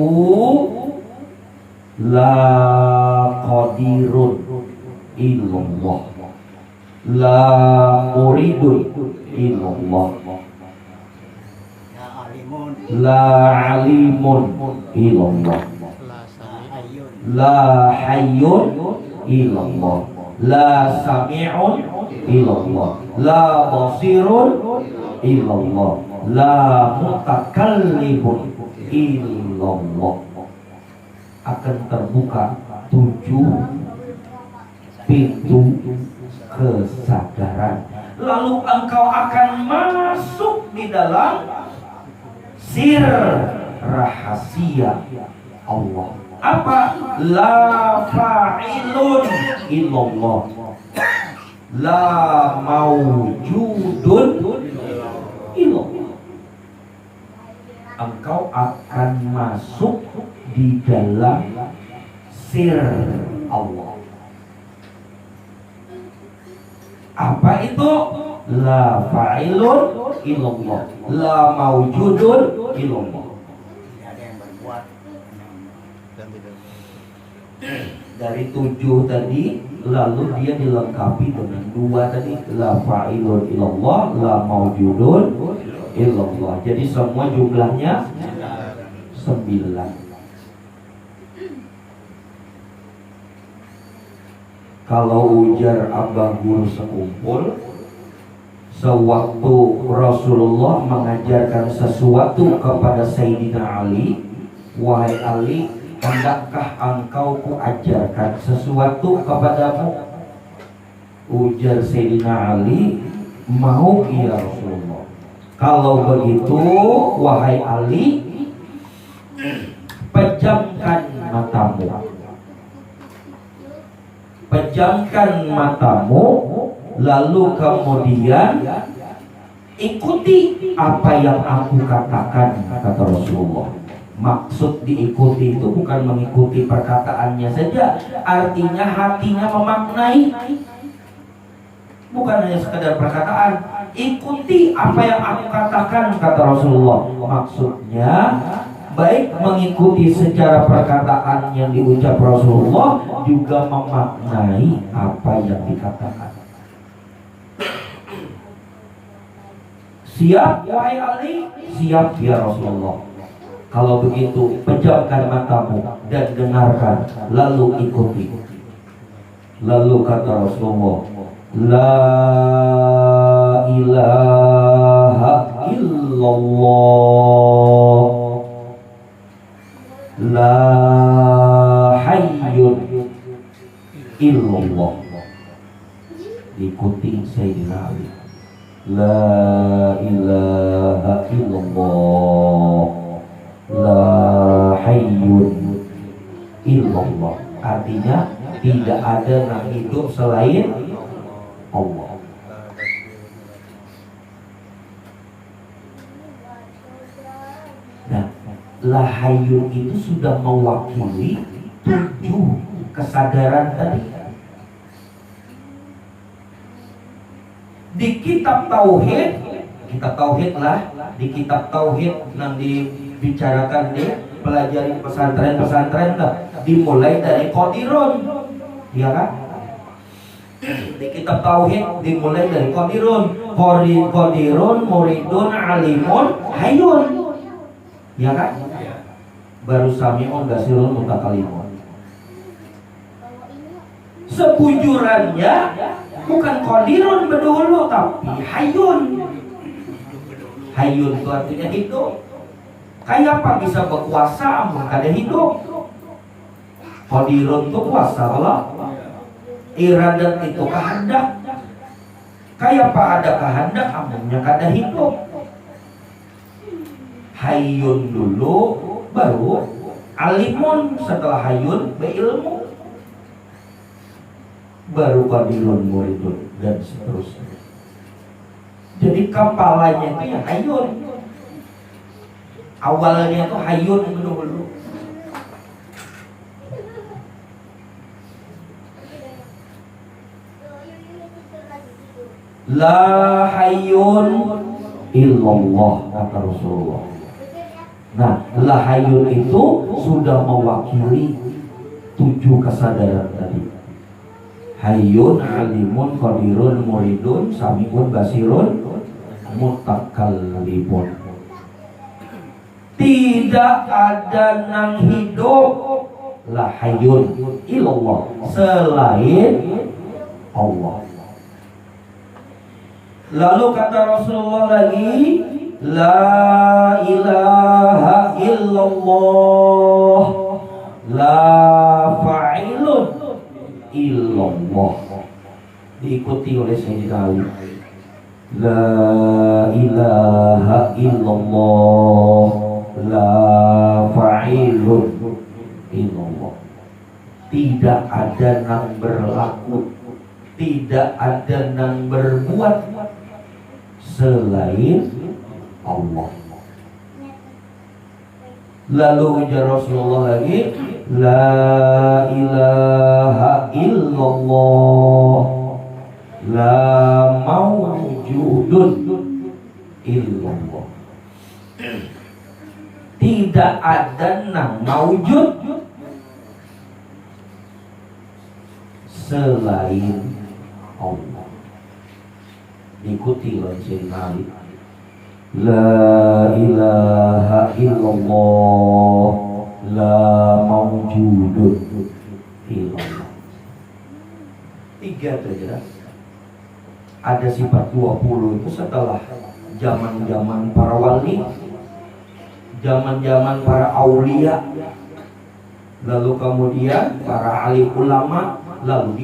La qadirun illallah, la muridun illallah, la alimun illallah, la hayyun illallah, la sami'un illallah, la basirun illallah, la mutakallimun illallah. Akan terbuka 7 pintu kesadaran. Lalu engkau akan masuk di dalam sir rahasia Allah. Apa? La fa'ilun illallah, la mawjudun illallah. Engkau akan masuk di dalam sir Allah. Apa itu? La fa'ilun illallah, la mawjudun illallah. Dari 7 tadi, lalu dia dilengkapi dengan 2 tadi, la fa'ilun illallah, la mawjudun illallah. Jadi semua jumlahnya 9. Kalau ujar Abah Guru sekumpul, sewaktu Rasulullah mengajarkan sesuatu kepada Sayyidina Ali, wahai Ali, hendakkah engkau kuajarkan sesuatu kepadamu? Ujar Sayyidina Ali, mau ya Rasulullah. Kalau begitu, wahai Ali, pejamkan matamu. pejamkan matamu, lalu kemudian ikuti apa yang aku katakan, kata Rasulullah. Maksud diikuti itu bukan mengikuti perkataannya saja, artinya hatinya memaknai, bukan hanya sekedar perkataan. Ikuti apa yang aku katakan, kata Rasulullah. Maksudnya baik mengikuti secara perkataan yang diucap Rasulullah, juga memaknai apa yang dikatakan. Siap wahai Ali? Siap ya Rasulullah. Kalau begitu pejamkan matamu dan dengarkan, lalu ikuti. Lalu kata Rasulullah, la ilaha illallah, la hayyun illallah. Ikuti Sayyidina Ali. La ilaha illallah, la hayyun illallah. Artinya tidak ada yang hidup selain Allah. Nah, la hayyun itu sudah mewakili 7 kesadaran tadi. Di kitab tauhid lah, di kitab tauhid yang dibicarakan di pelajari pesantren lah, dimulai dari qadirun, ya kan? Di kitab tauhid dimulai dari qadirun, muridun, alimun, hayyun, ya kan? Baru sami'un, basirun, mutakalimun. Sebujurannya bukan qadirun berdulu, tapi hayyun. Hayyun itu artinya hidup. Kayak apa bisa berkuasa amun kada hidup? Qadirun itu kuasa Allah. Iradat itu kehendak. Kayak apa ada kehendak amunnya kada hidup? Hayyun dulu, baru alimun, setelah hayyun berilmu, baru qadirun, muridun, dan seterusnya. Jadi kepalanya itu ya hayyun. Awalnya itu hayyun dulu. La hayyun illallah, kata Rasulullah. Nah, la hayyun itu sudah mewakili 7 kesadaran tadi. Hayyun, alimun, qadirun, muridun, sami'un, basirun, mutakallimun. Tidak ada nang hidup la hayyun illallah selain Allah. Lalu kata Rasulullah lagi, la ilaha illallah, la fa'ilun illallah. Diikuti oleh Sayyidina Ali. La ilaha illallah, la fa'ilun illallah. Tidak ada yang berlaku, tidak ada yang berbuat selain Allah. Lalu ujar Rasulullah lagi, la ilaha illallah, la mawjudun illallah. Tidak ada yang mawjud selain Allah. Ikuti oleh Sayyidina Ali. La ilaha illallah, la mawjudun illallah. 3 saja. Ada sifat 20 itu setelah zaman-zaman para wali, zaman-zaman para aulia, lalu kemudian para alim ulama, lalu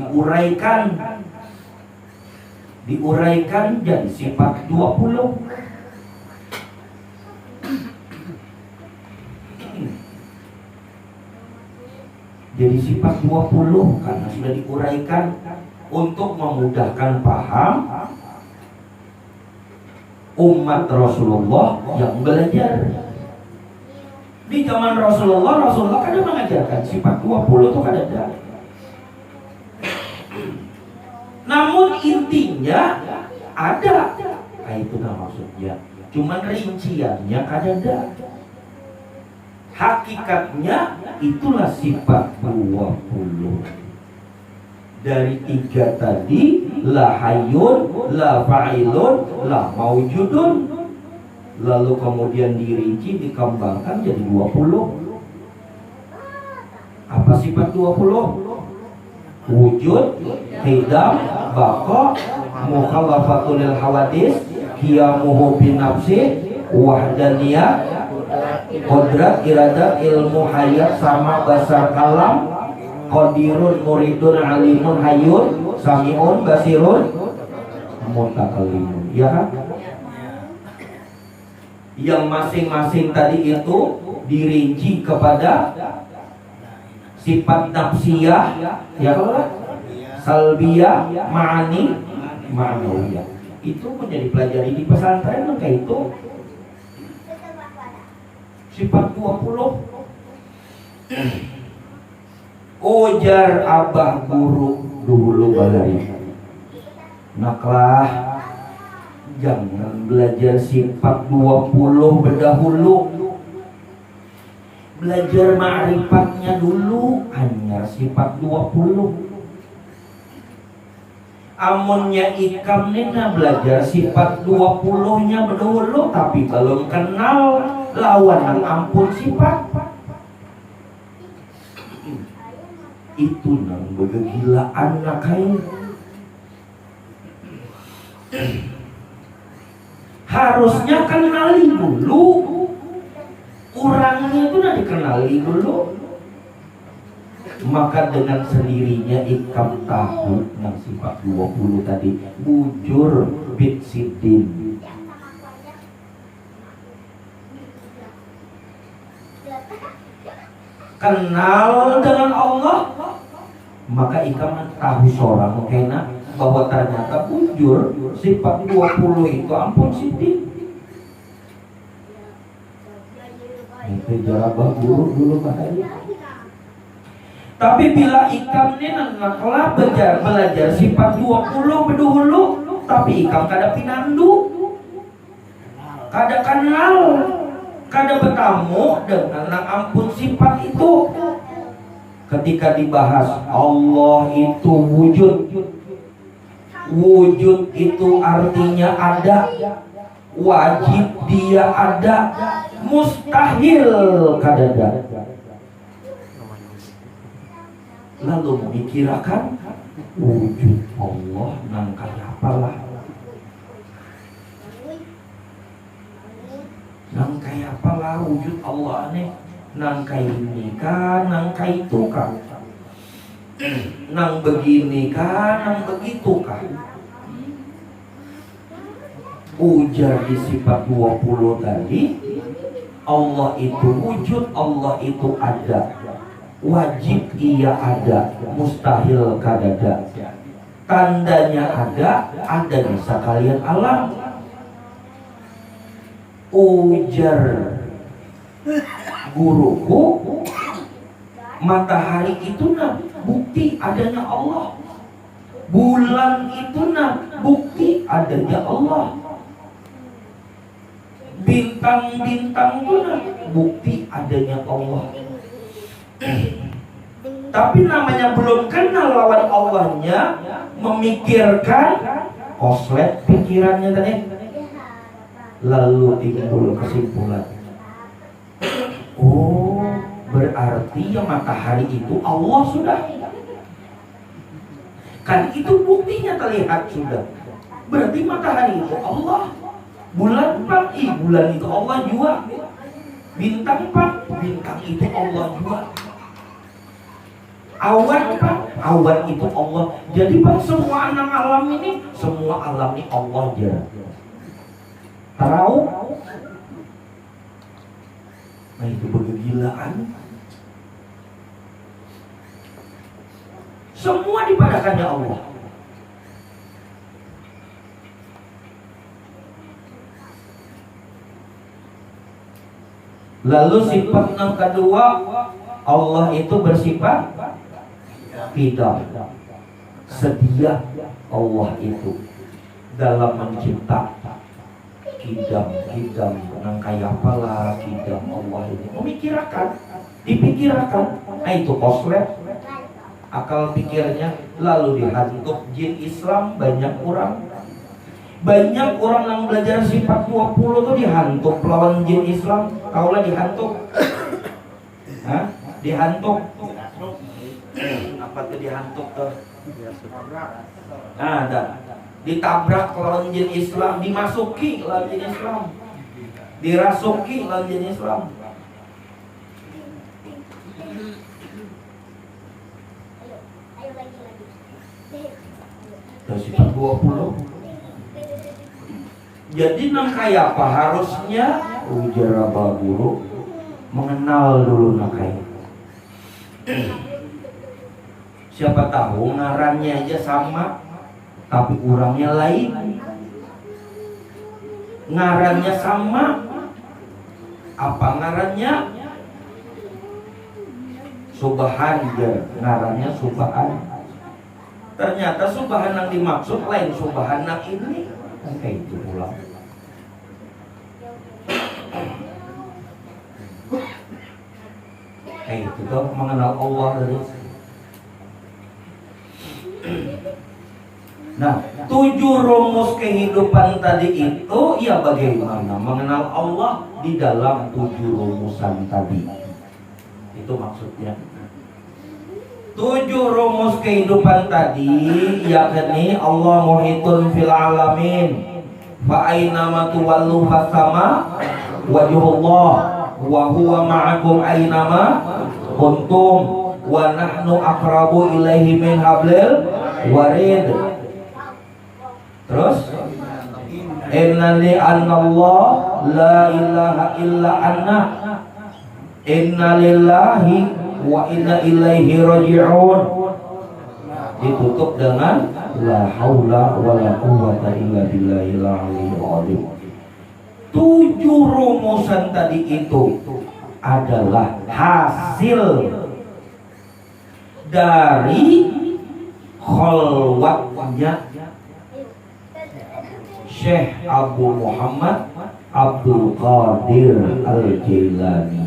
diuraikan jadi sifat 20. Jadi jadi sifat 20 karena sudah diuraikan untuk memudahkan paham umat Rasulullah yang belajar. Di zaman Rasulullah kan mengajarkan sifat 20 itu kan ada. Namun intinya ada. Nah, itu maksudnya. Cuman rinciannya kan ada. Hakikatnya itulah sifat 20. Dari 3 tadi, la hayyun, la fa'ilun, la maujudun. Lalu kemudian dirinci, dikembangkan jadi 20. Apa sifat 20? Wujud, hidam, baqa, mukhalafatul hawadis, qiyamuhu bin nafsi, wahdaniyah, qudrat, iradat, ilmu, hayat, sama, basar, kalam, qadirun, muridun, alimun, hayyun, sami'un, basirun, mutakallimun. Ya kan? Yang masing-masing tadi itu dirinci kepada sifat nafsiyah, ya kan? Salbiyah, ma'ani, ma'nawiyah. Itu menjadi pelajari di pesantren kayak itu. Sifat 20. Ujar abah guru dulu balai. Naklah jangan belajar sifat 20 berdahulu. Belajar ma'rifatnya dulu, hanya sifat 20. Amunnya ikam nina belajar sifat 20-nya berdahulu, tapi belum kenal lawan yang ampun sifat. Itu nang begegilaan nak kain. Harusnya kenali dulu. Orangnya itu udah dikenali dulu. Maka dengan sendirinya ikam tahu yang sifat 20 tadi bujur bitsidin. Kenal dengan Allah, maka ikam tahu seorang kena bahwa ternyata bujur sifat 20 itu ampun sidin. Itu jarabah guru dulu makanya. Tapi bila ikam ini naklah belajar sifat 20 berdahulu, tapi ikam kada pinandu, kada kenal, kada bertamu dengan yang ampun sifat itu. Ketika dibahas Allah itu wujud, wujud itu artinya ada, wajib dia ada, mustahil kada ada. Lalu memikirkan wujud Allah nang kaya apalah, nang kaya apalah wujud Allah ini, nang kaya ini kan, nang kaya itu kan, nang begini kan, nang begitu kan. Ujar di sifat 20 tadi, Allah itu wujud, Allah itu ada, wajib ia ada, mustahil kadada. Tandanya ada di sekalian alam. Ujar guruku, matahari itu bukti adanya Allah. Bulan itu bukti adanya Allah. Bintang-bintang itu bukti adanya Allah. Tapi namanya belum kenal lawan Allahnya, memikirkan koslet pikirannya tadi. Lalu timbul kesimpulan, oh berarti yang matahari itu Allah sudah. Kan itu buktinya terlihat sudah. Berarti matahari itu Allah. Bulan pak, bulan itu Allah juga. Bintang pak, bintang itu Allah juga. Awan pak, awan itu Allah. Jadi pak semua anak alam ini, semua alam ini Allah aja. Tahu? Nah itu bergegilaan. Semua dipadahkannya Allah. Lalu sifat yang kedua, Allah itu bersifat qidam. Sedia Allah itu dalam mencipta. Qidam nang kayak apalah qidam Allah ini. Memikirkan, dipikirkan. Nah itu koslet akal pikirnya. Lalu dihantuk jin Islam. Banyak orang yang belajar sifat 20 tuh dihantuk lawan jin Islam. Kaulah dihantuk. Hah? Dihantuk. Apa tuh dihantuk tuh? Ada. Ditabrak lawan jin Islam, dimasuki lawan jin Islam. Dirasuki lawan jin Islam. Terus sifat 20. Jadi nang kayak apa harusnya ujar Bapak Guru mengenal dulu nang kayak. Siapa tahu ngarannya aja sama tapi kurangnya lain. Ngarannya sama apa ngarannya? Subhan ya, ngarannya Subhan. Ternyata Subhan yang dimaksud lain Subhan yang ini. Kayak itu pula. Kayak itu tuh mengenal Allah dari. Nah, 7 rumus kehidupan tadi itu ya bagaimana mengenal Allah di dalam 7 rumusan tadi. Itu maksudnya. 7 rumus kehidupan tadi yakni Allah muhitun fil alamin fa aina ma tuwallu fasama wajhullah wa huwa ma'akum aina ma kuntum wa nahnu aqrabu ilaihi min hablil warid. Terus innani annallah la ilaha illa anna inna lillahi wa inna ilaihi raji'un. Ditutup dengan la haula wala quwwata illa billahil aliyyil azim. 7 rumusan tadi itu adalah hasil dari khalwatnya Syekh Abu Muhammad Abdul Qadir Al-Jailani.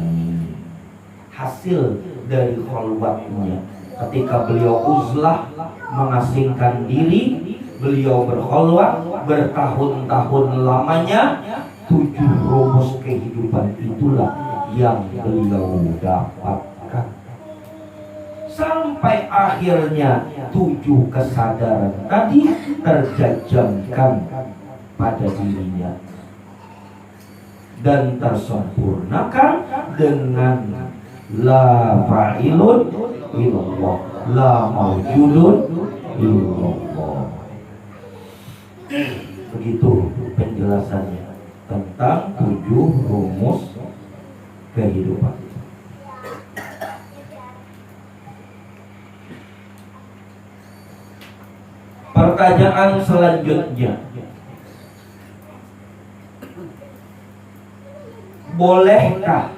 Hasil dari khalwatnya ketika beliau uzlah mengasingkan diri, beliau berkhalwat bertahun-tahun lamanya. 7 rumus kehidupan itulah yang beliau dapatkan sampai akhirnya 7 kesadaran tadi terjajamkan pada dirinya dan tersempurnakan dengan la fa'ilun illallah, la mawjudun illallah. Begitu penjelasannya tentang 7 rumus kehidupan. Pertanyaan selanjutnya, bolehkah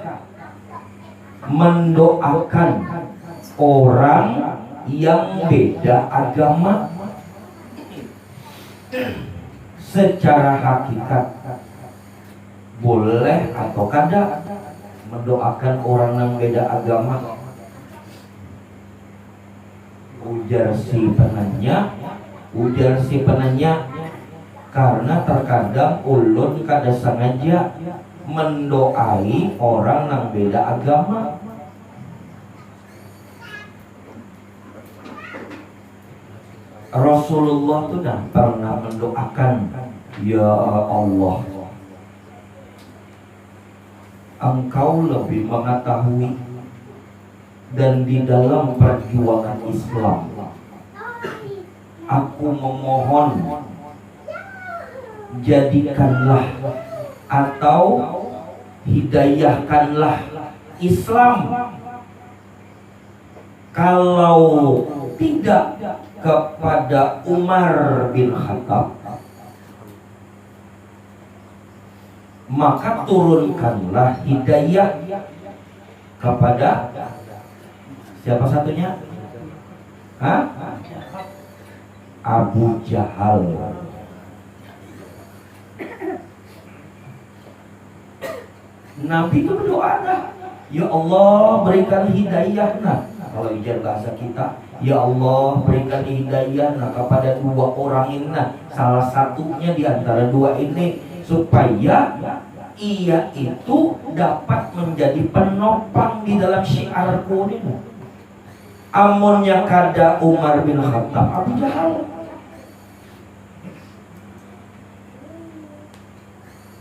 mendoakan orang yang beda agama? Secara hakikat boleh atau kada mendoakan orang yang beda agama? Ujar si penanya, karena terkadang ulun kada sengaja mendoai orang yang beda agama. Rasulullah tuh dah pernah mendoakan, ya Allah, Engkau lebih mengetahui dan di dalam perjuangan Islam aku memohon jadikanlah atau hidayahkanlah Islam. Kalau tidak kepada Umar bin Khattab, maka turunkanlah hidayah kepada siapa satunya? Hah? Abu Jahal. Nabi itu berdoa dah, ya Allah berikan hidayah nah. Kalau ujian bahasa kita, ya Allah berikan hidayah nah kepada dua orang ini nah. Salah satunya di antara dua ini, supaya ia itu dapat menjadi penopang di dalam syiarku ini. Amunnya kada Umar bin Khattab, Abu Jahal.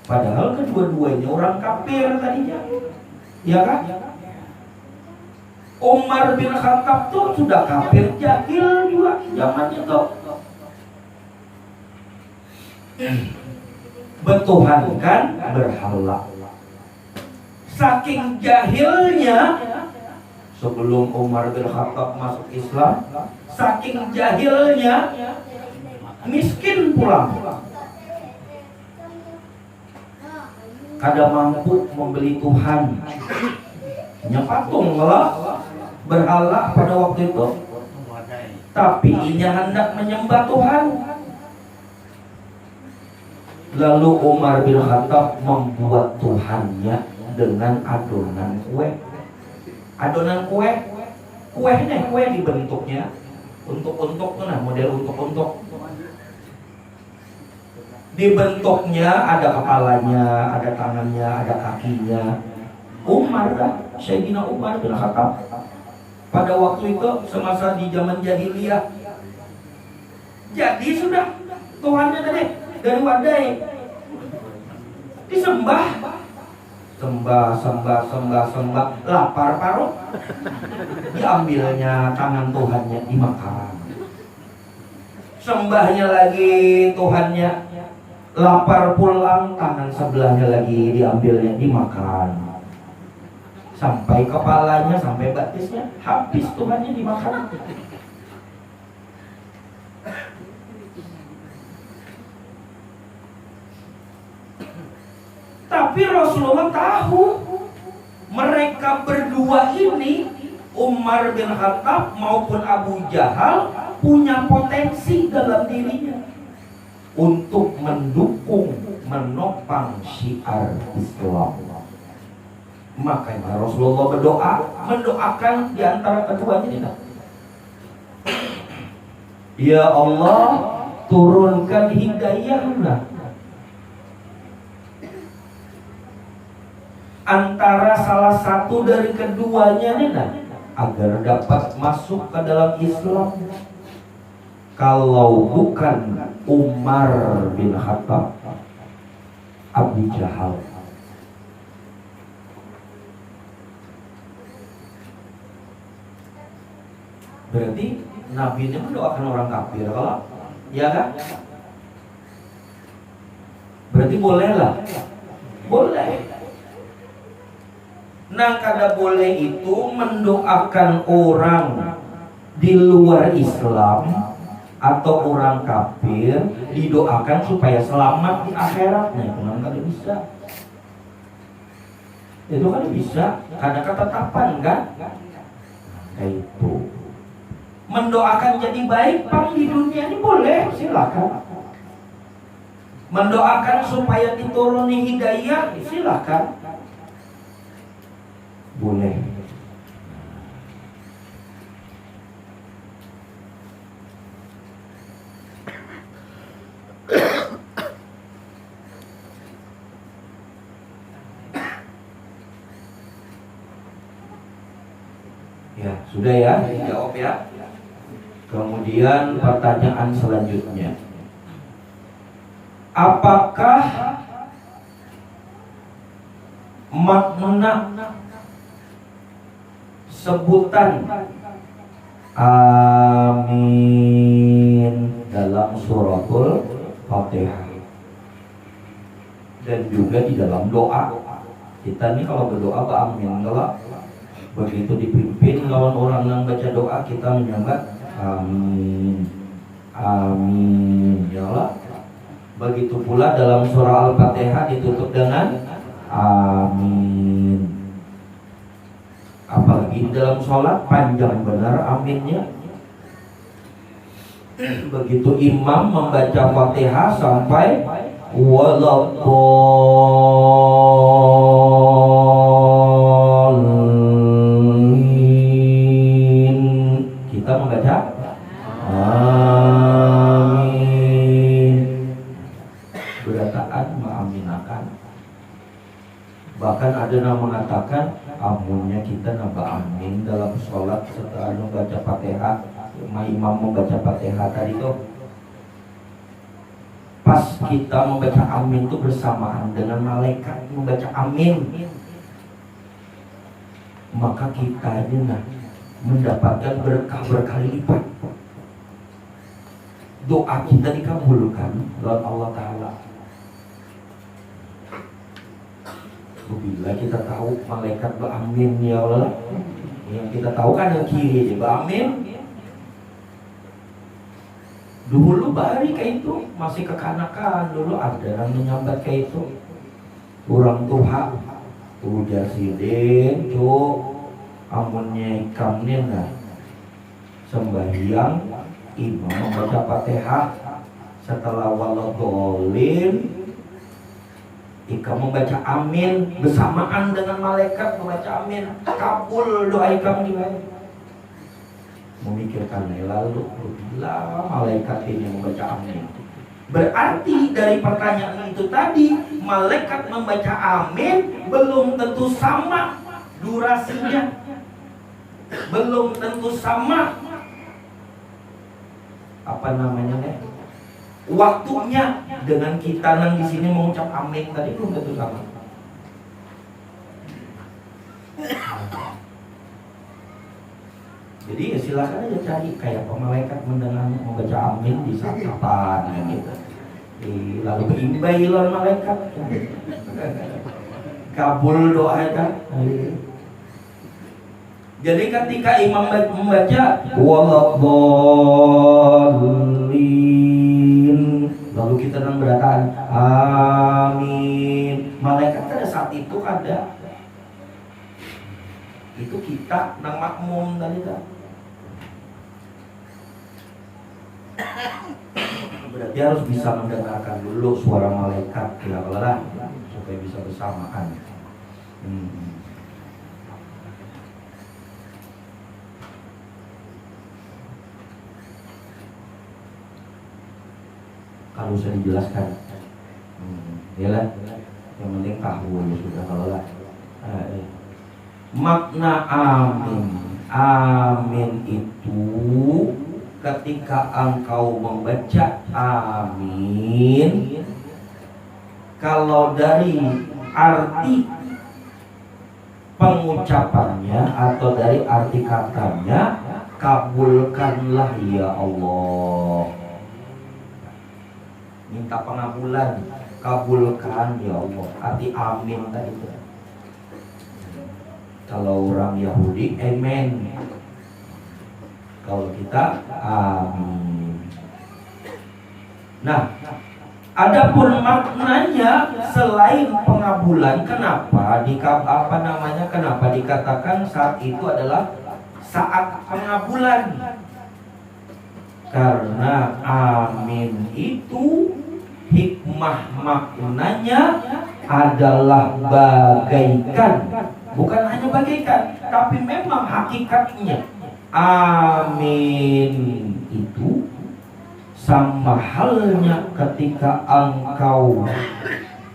Padahal kedua-duanya orang kafir tadinya, ya kan? Umar bin Khattab tuh sudah kafir jahil juga zaman itu. Bertuhankan berhala. Saking jahilnya sebelum Umar bin Khattab masuk Islam, saking jahilnya miskin pula. Kada mampu membeli Tuhan, hanya patung lah berhala pada waktu itu. Tapi ia hendak menyembah Tuhan. Lalu Umar bin Khattab membuat Tuhannya dengan adonan kue. Adonan kue, kue dibentuknya untuk nah, model untuk. Dibentuknya ada kepalanya, ada tangannya, ada kakinya. Umar dah, Sayyidina Umar bin Khattab. Pada waktu itu semasa di zaman jahiliyah. Jadi sudah Tuhannya tadi dari wadai disembah. Sembah, lapar parut. Diambilnya tangan Tuhannya dimakan. Sembahnya lagi Tuhannya, lapar pulang, tangan sebelahnya lagi diambilnya dimakan. Sampai kepalanya, sampai batisnya, habis Tuhannya dimakan. Tapi Rasulullah tahu mereka berdua ini, Umar bin Khattab maupun Abu Jahal, punya potensi dalam dirinya untuk mendukung, menopang syiar Islam. Makanya Rasulullah berdoa, mendoakan di antara keduanya ini. Ya Allah, turunkan hidayahlah antara salah satu dari keduanya ini, agar dapat masuk ke dalam Islam. Kalau bukan Umar bin Khattab, Abu Jahal. Berarti Nabi ini mendoakan orang kafir, kalau ya kan? Berarti boleh lah, boleh. Nah, kada boleh itu mendoakan orang di luar Islam atau orang kafir, didoakan supaya selamat di akhiratnya. Itu kan kada bisa. Itu kan bisa, kada ketetapan kan? Kayak itu. Mendoakan jadi baik pang di dunia ini boleh, silakan. Mendoakan supaya dituruni hidayah, silakan. Boleh. Ya, sudah ya, jawab ya. Kemudian pertanyaan selanjutnya, apakah makna sebutan amin dalam suratul Fatihah dan juga di dalam doa? Kita nih kalau berdoa amin, kalau begitu dipimpin lawan orang yang baca doa, kita menyambat Amin. Amin. Ya Allah. Begitu pula dalam surah Al-Fatihah ditutup dengan amin. Apalagi dalam sholat panjang benar aminnya. Begitu imam membaca Fatihah sampai waladdallin, kita membaca amin. Berataan mengaminakan. Bahkan ada yang mengatakan amunnya kita nambah amin dalam sholat setelah membaca Fatihah. Imam membaca Fatihah tadi tuh, pas kita membaca amin itu bersamaan dengan malaikat membaca amin, maka kita ini mendapatkan berkah berkali lipat. Doa kita dikabulkan oleh Allah Ta'ala. Bila kita tahu malaikat beramin ya Allah, yang kita tahu kan yang kiri beramin. Dulu bari kayak itu masih kekanakan, dulu ada yang menyambat kayak itu orang tua udah sidin cuk amunnya ikamnya sembahyang imam membaca Fatihah setelah waladhdallin ikam membaca amin bersamaan dengan malaikat membaca amin, kabul doa ikam juga. Memikirkan lalu bila malaikat ini membaca amin, berarti dari pertanyaan itu tadi malaikat membaca amin belum tentu sama durasinya, belum tentu sama apa namanya waktunya dengan kita yang di sini mengucap amin tadi belum tentu sama. Jadi ya silakan aja cari kayak malaikat mendengar membaca amin di saat kapan gitu. Lalu berimbai lawan malaikat. Kabul doa kan. Jadi ketika imam membaca waladdallin, lalu kita dan berataan amin, malaikat pada saat itu ada. Itu kita nang makmum tadi kan. Berarti harus bisa mendengarkan dulu suara malaikat ya Allah supaya bisa bersamaan. Kalau bisa dijelaskan, ya lah. Yang penting tahu ya sudah kalau lah. Makna amin itu ketika engkau membaca amin, kalau dari arti pengucapannya atau dari arti katanya, kabulkanlah ya Allah, minta pengabulan, kabulkan ya Allah. Arti amin tadi itu. Kalau orang Yahudi amen, kalau kita amin. Nah, adapun maknanya selain pengabulan, kenapa kenapa dikatakan saat itu adalah saat pengabulan? Karena amin itu hikmah maknanya adalah bagaikan, bukan hanya bagaikan, tapi memang hakikatnya amin itu sama halnya ketika engkau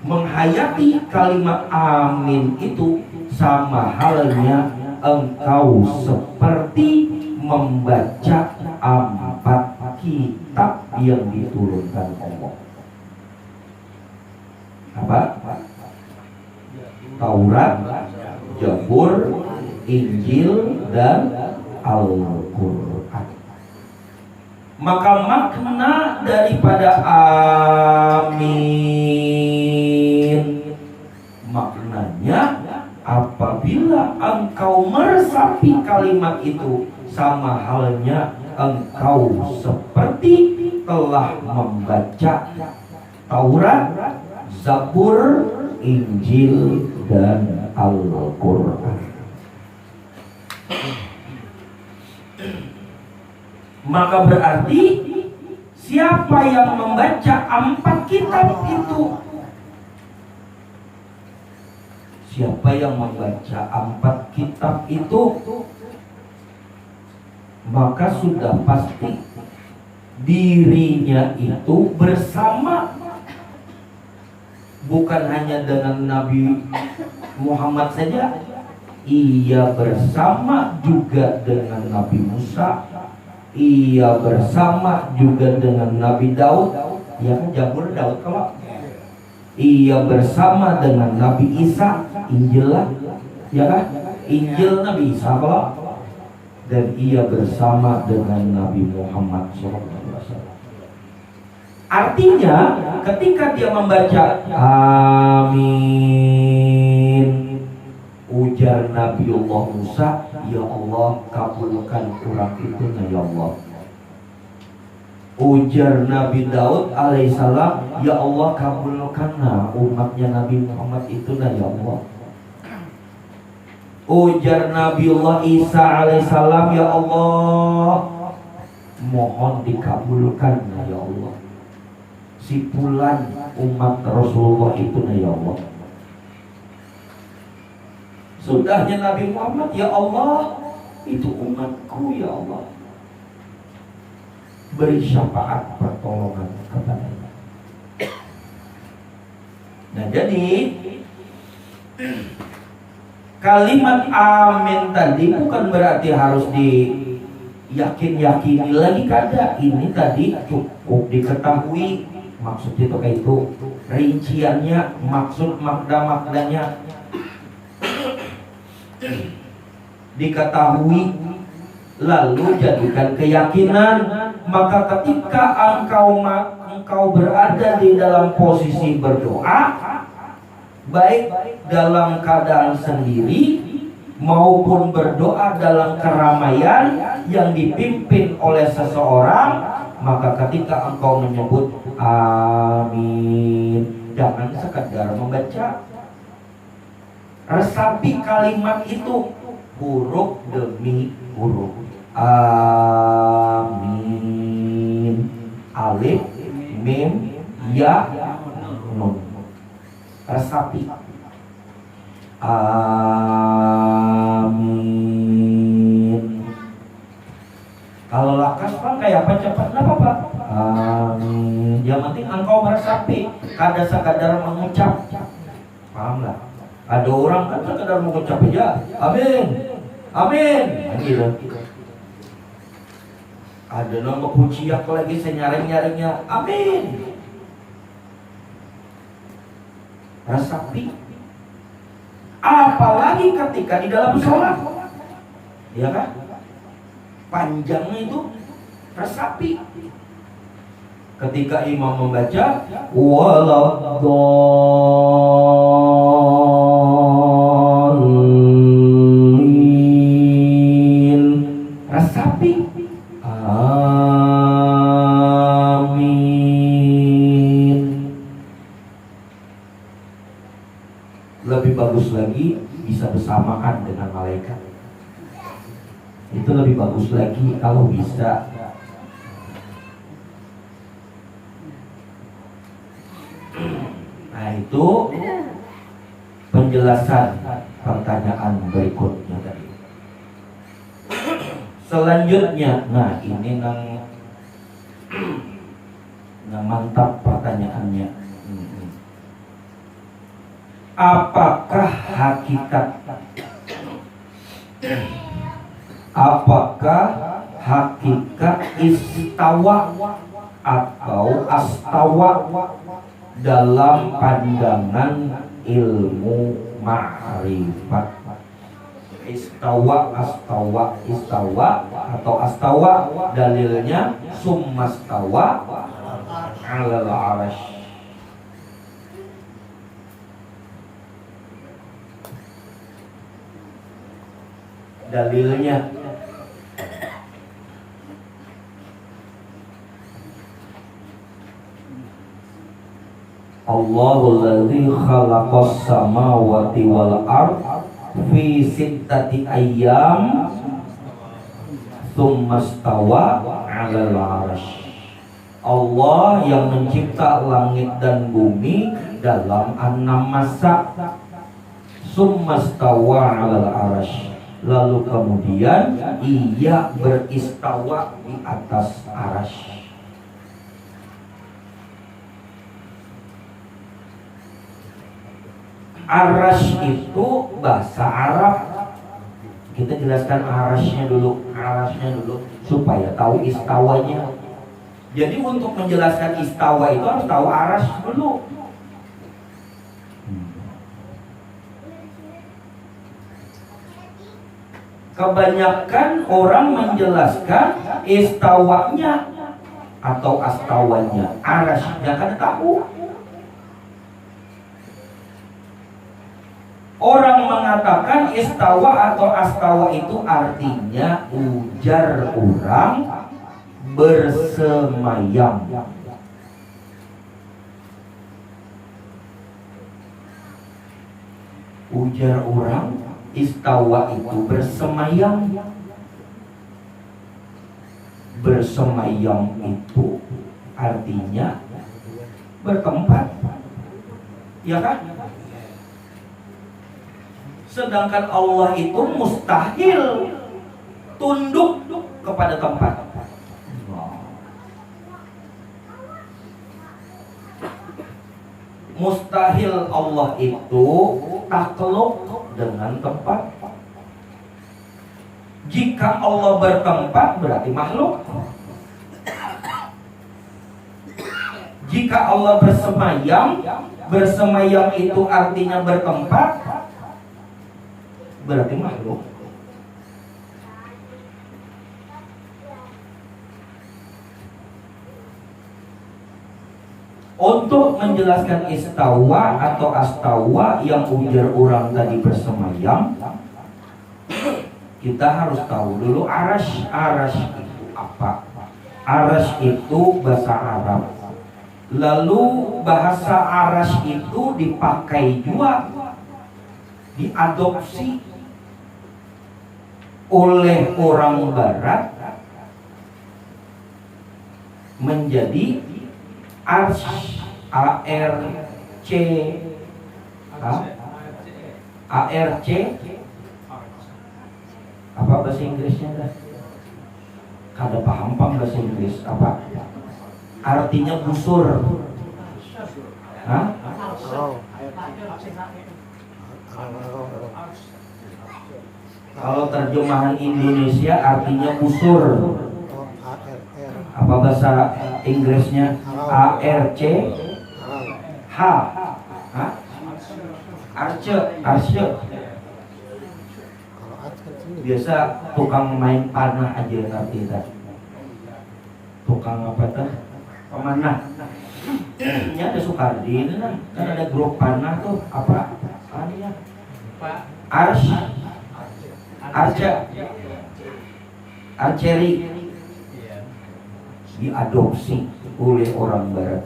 menghayati kalimat amin itu, sama halnya engkau seperti membaca 4 kitab yang diturunkan Allah. Apa? Taurat, Zabur, Injil, dan Al-Quran. Maka makna daripada amin, maknanya apabila engkau meresapi kalimat itu, sama halnya engkau seperti telah membaca Taurat, Zabur, Injil, dan Al-Quran. Maka berarti siapa yang membaca 4 kitab itu, siapa yang membaca 4 kitab itu, maka sudah pasti dirinya itu bersama, bukan hanya dengan Nabi Muhammad saja, ia bersama juga dengan Nabi Musa, ia bersama juga dengan Nabi Daud, ya kan, Zabur Daud kalau, ia bersama dengan Nabi Isa, Injil lah, ya kan, Injil Nabi Isa kalau, dan ia bersama dengan Nabi Muhammad SAW. Artinya ketika dia membaca amin, ujar Nabiullah Musa, ya Allah kabulkan kurang itu ya Allah. Ujar Nabi Daud alaihissalam, ya Allah kabulkanlah umatnya Nabi Muhammad itu ya Allah. Ujar Nabiullah Isa alaihissalam, ya Allah mohon dikabulkan ya Allah sipulan umat Rasulullah itu ya Allah. Sudahnya Nabi Muhammad, ya Allah itu umatku ya Allah, beri syafaat pertolongan kepadanya. Nah jadi kalimat amin tadi bukan berarti harus diyakin-yakini lagi, kada. Ini tadi cukup diketahui maksud itu kayak itu, rinciannya, maksud makna-maknanya diketahui, lalu jadikan keyakinan. Maka ketika engkau berada di dalam posisi berdoa, baik dalam keadaan sendiri maupun berdoa dalam keramaian yang dipimpin oleh seseorang, maka ketika engkau menyebut amin, jangan sekedar membaca, resapi kalimat itu huruf demi huruf. Amin, alif, mim, ya, nun, resapi. Amin. Kalau lakas Pak kayak apa cepat, kenapa Pak? Amin. Yang penting engkau meresapi, kada sekadar mengucap. Paham lah? Ada orang kan sekadar mengucap aja, amin, amin, gitu. Ada nama kuciak lagi, saya nyaring-nyaringnya, amin. Resapi. Apalagi ketika di dalam sholat, ya kan? Panjangnya itu resapi. Ketika imam membaca waladhdallin, resapi. Amin. Lebih bagus lagi bisa bersamaan dengan malaikat. Itu lebih bagus lagi kalau bisa. Nah itu penjelasan pertanyaan berikutnya tadi. Selanjutnya, nah ini nang mantap pertanyaannya. Apakah hakikat istawa atau astawa dalam pandangan ilmu ma'rifat? Istawa, istawa atau astawa, dalilnya summastawa 'alal 'arsy. Dalilnya Allahul ladzi khalaqas samawati wal ard fi sittati ayyam tsumma stawa 'alal 'arsy. Allah yang mencipta langit dan bumi dalam 6 masa. Tsumma stawa 'alal 'arsy. Lalu kemudian ia beristawa di atas arasy. Arash itu bahasa Arab. Kita jelaskan arashnya dulu supaya tahu istawanya. Jadi untuk menjelaskan istawa itu harus tahu arash dulu. Kebanyakan orang menjelaskan istawanya atau astawanya, arashnya kan tahu. Orang mengatakan istawa atau astawa itu artinya ujar orang bersemayam. Ujar orang istawa itu bersemayam. Bersemayam itu artinya bertempat, ya kan? Sedangkan Allah itu mustahil tunduk kepada tempat. Mustahil Allah itu takluk dengan tempat. Jika Allah bertempat berarti makhluk. Jika Allah bersemayam itu artinya bertempat, berarti makhluk. Untuk menjelaskan istawa atau astawa yang ujar orang tadi bersemayam, kita harus tahu dulu arash. Arash itu apa? Arash itu bahasa Arab. Lalu bahasa arash itu dipakai juga, diadopsi oleh orang Barat menjadi arsh, ARC, ARC, apa bahasa Inggrisnya dah? Kada paham bahasa Inggris apa? Artinya busur. Hah? Kalau terjemahan Indonesia artinya busur. Apa bahasa Inggrisnya? ARC, H, Arce. Biasa tukang main panah aja ngerti tak? Tukang apa tuh? Pemanah. Ini ada Sukardi, kan ada grup panah tuh apa? Aninya? Archery diadopsi oleh orang Barat.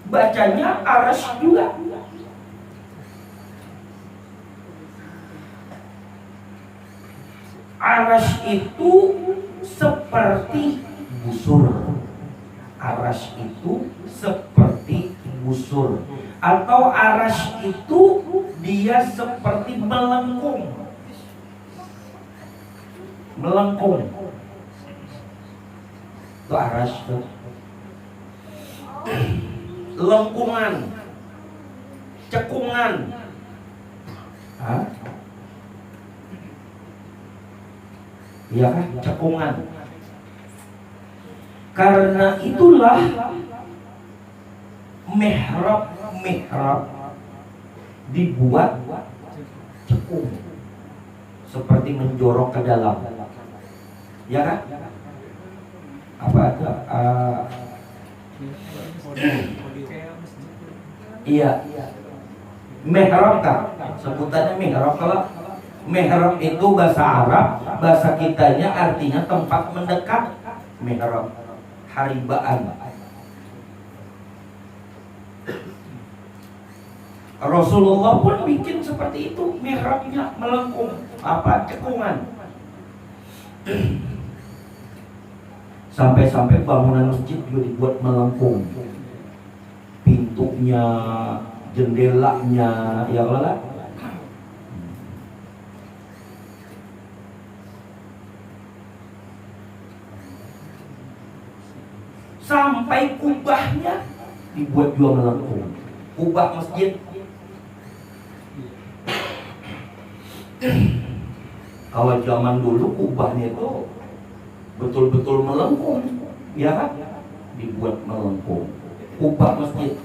Bacanya aras juga. Aras itu seperti busur. Aras itu seperti busur. Atau aras itu dia seperti melengkung. Itu aras tuh. Lengkungan, cekungan. Hah? Iya kan? Cekungan. Karena itulah mihrab dibuat cekung, seperti menjorok ke dalam. Ya kan? Apa itu? Iya. Mihrab kan? Sebutannya mihrab. Kalau mihrab itu bahasa Arab, bahasa kitanya artinya tempat mendekat. Mihrab, haribaan. Rasulullah pun bikin seperti itu, mihrabnya melengkung, cekungan. Sampai-sampai bangunan masjid juga dibuat melengkung, pintunya, jendelanya, ya Allah. Sampai kubahnya dibuat juga melengkung, kubah masjid. Kalau zaman dulu kubahnya itu betul-betul melengkung, ya kan? Dibuat melengkung, kubah masjid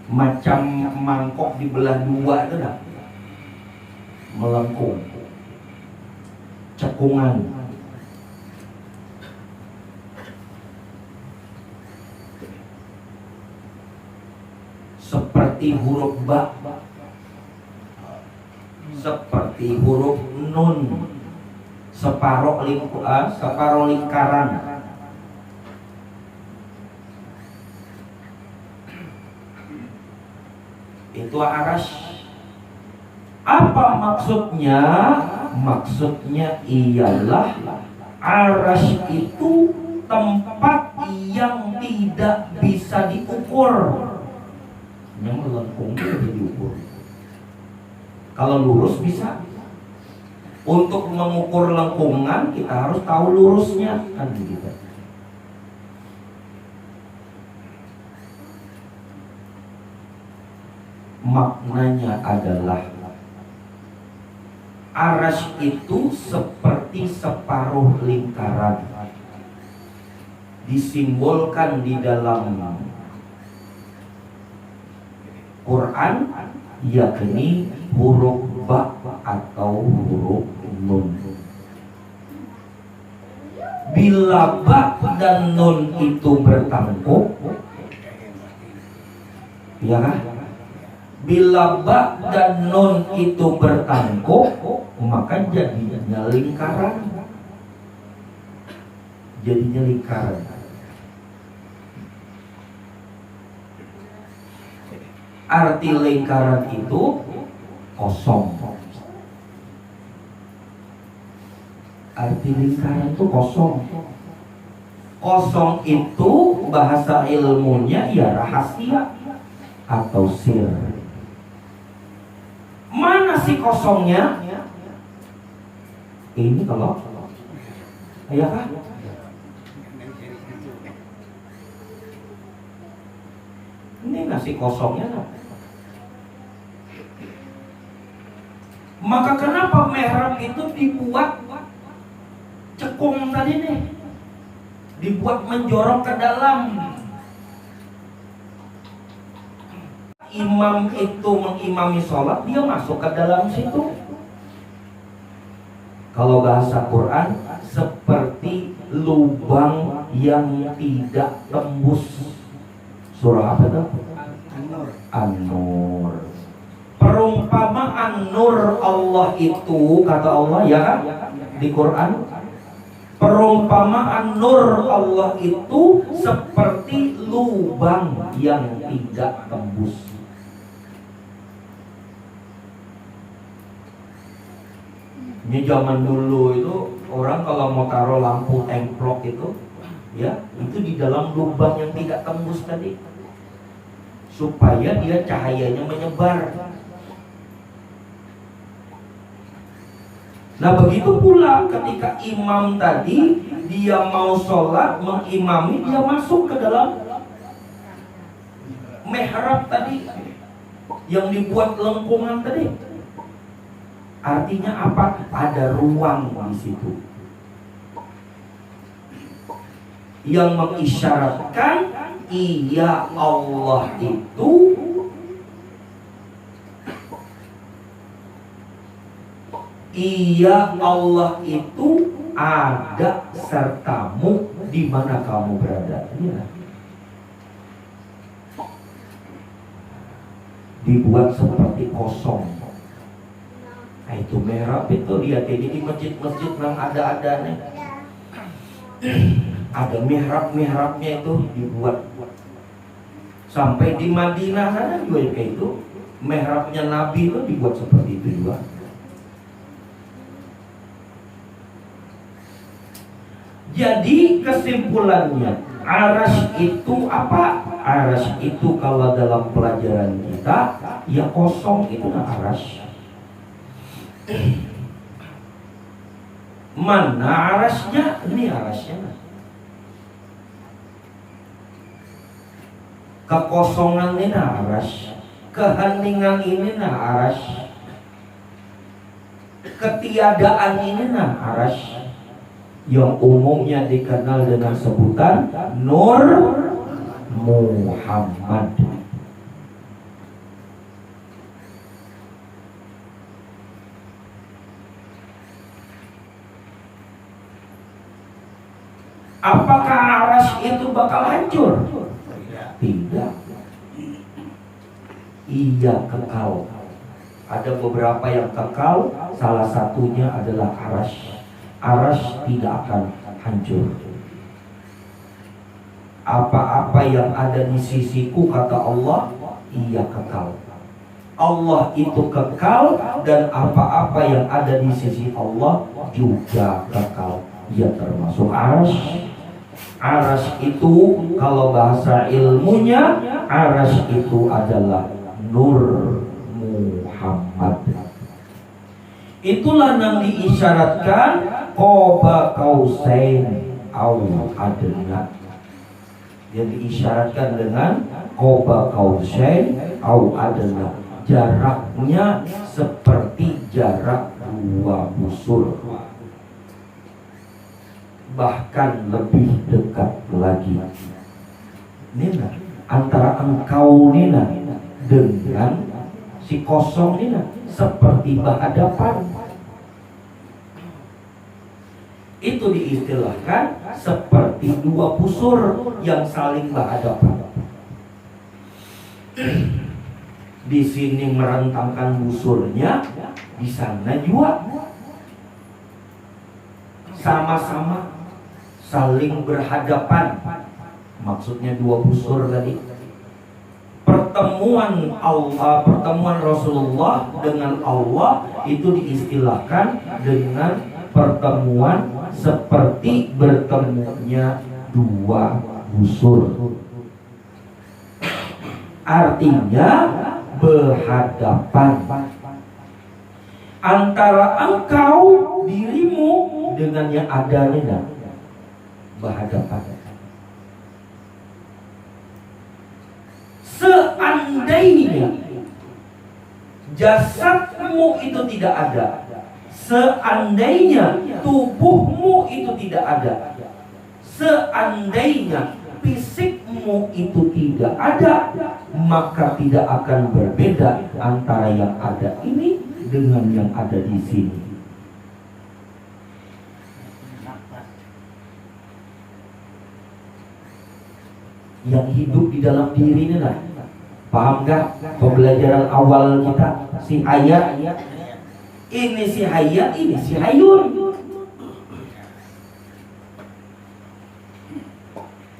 macam mangkok dibelah dua itu dah, melengkung, cekungan. Seperti huruf ba, seperti huruf nun, separuh lingkaran. Itu arasy. Apa maksudnya? Maksudnya ialah arasy itu tempat yang tidak bisa diukur. Yang melengkung bisa diukur. Kalau lurus bisa. Untuk mengukur lengkungan kita harus tahu lurusnya, kan begitu. Maknanya adalah arasy itu seperti separuh lingkaran, disimbolkan di dalam Quran, yakni huruf ba atau huruf nun. Bila ba dan nun itu bertangkuk, ya kan? Bila ba dan nun itu bertangkuk, maka jadinya lingkaran. Jadinya lingkaran. Arti lingkaran itu kosong. Arti lingkaran itu kosong. Kosong itu bahasa ilmunya ya rahasia atau sir. Mana sih kosongnya? Ini kalau ya kan? Ini nasi kosongnya no? Maka kenapa mihrab itu dibuat cekung tadi nih? Dibuat menjorok ke dalam. Imam itu mengimami sholat, dia masuk ke dalam situ. Kalau bahasa Quran, seperti lubang yang tidak tembus. Surah apa itu? An-Nur. Perumpamaan nur Allah itu, kata Allah ya kan? Di Quran, perumpamaan nur Allah itu seperti lubang yang tidak tembus. Ini zaman dulu itu orang kalau mau taruh lampu templok itu, ya itu di dalam lubang yang tidak tembus tadi, supaya dia cahayanya menyebar. Nah begitu pula ketika imam tadi dia mau sholat mengimami, dia masuk ke dalam mihrab tadi yang dibuat lengkungan tadi. Artinya apa? Ada ruang di situ yang mengisyaratkan iya Allah itu ada sertamu di mana kamu berada. Ya. Dibuat seperti kosong. Nah, itu mihrab itu lihat ini di masjid-masjid yang ada nih. Ada mihrab-mihrabnya itu dibuat Sampai di Madinah sana juga kayak itu. Mihrabnya Nabi itu dibuat seperti itu juga. Jadi kesimpulannya, arasy itu apa? Arasy itu kalau dalam pelajaran kita, ya kosong itu arasy. Mana arasnya? Ini arasnya. Kekosongan ini arasy. Keheningan ini arasy. Ketiadaan ini arasy. Yang umumnya dikenal dengan sebutan Nur Muhammad. Apakah arasy itu bakal hancur? Tidak. Iya, kekal. Ada beberapa yang kekal, salah satunya adalah arasy. Arasy tidak akan hancur. Apa-apa yang ada di sisiku, kata Allah, iya kekal. Allah itu kekal, dan apa-apa yang ada di sisi Allah juga kekal. Ya termasuk arasy. Arasy itu kalau bahasa ilmunya, arasy itu adalah Nur Muhammad. Itulah yang diisyaratkan Qoba Qausain au adna. Yang diisyaratkan dengan Qoba Qausain au adna. Jaraknya seperti jarak 2 busur, bahkan lebih dekat lagi. Nina, antara engkau Nina dengan si kosong Nina seperti berhadapan. Itu diistilahkan seperti 2 busur yang saling berhadapan. Di sini merentangkan busurnya, di sana juga sama-sama saling berhadapan. Maksudnya 2 busur tadi. Pertemuan Allah, pertemuan Rasulullah dengan Allah itu diistilahkan dengan pertemuan seperti bertemunya 2 busur. Artinya berhadapan antara engkau dirimu dengan yang ada Nina, berhadapan. Seandainya jasadmu itu tidak ada, seandainya tubuhmu itu tidak ada, seandainya fisikmu itu tidak ada, maka tidak akan berbeda antara yang ada ini dengan yang ada di sini. Yang hidup di dalam diri ini lah. Paham gak pembelajaran awal kita? Si hayat, ini si hayat, ini si hayun.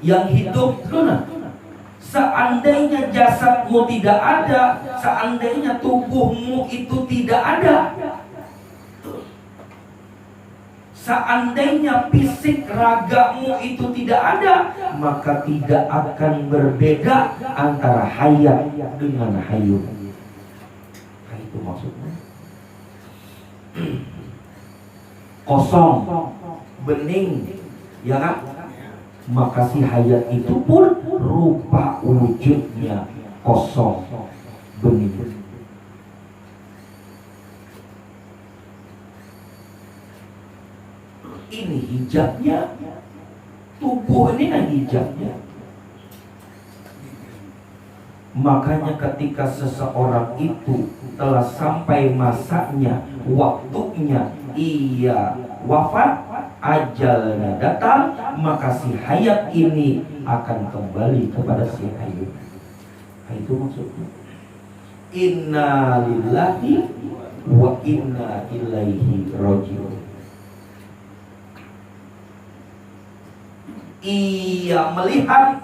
Yang hidup mana? Seandainya jasadmu tidak ada, seandainya tubuhmu itu tidak ada, seandainya fisik ragamu itu tidak ada, maka tidak akan berbeda antara hayat dengan hayun. Nah, itu maksudnya. Kosong, bening, ya kan? Maka si hayat itu pun rupa wujudnya kosong, bening. Ini hijabnya, tubuh ini hijabnya. Makanya ketika seseorang itu telah sampai masanya, waktunya ia wafat, ajalnya datang, maka si hayat ini akan kembali kepada si hayat. Nah, itu maksudnya. Inna lillahi wa inna ilaihi raji'un. Ia melihat,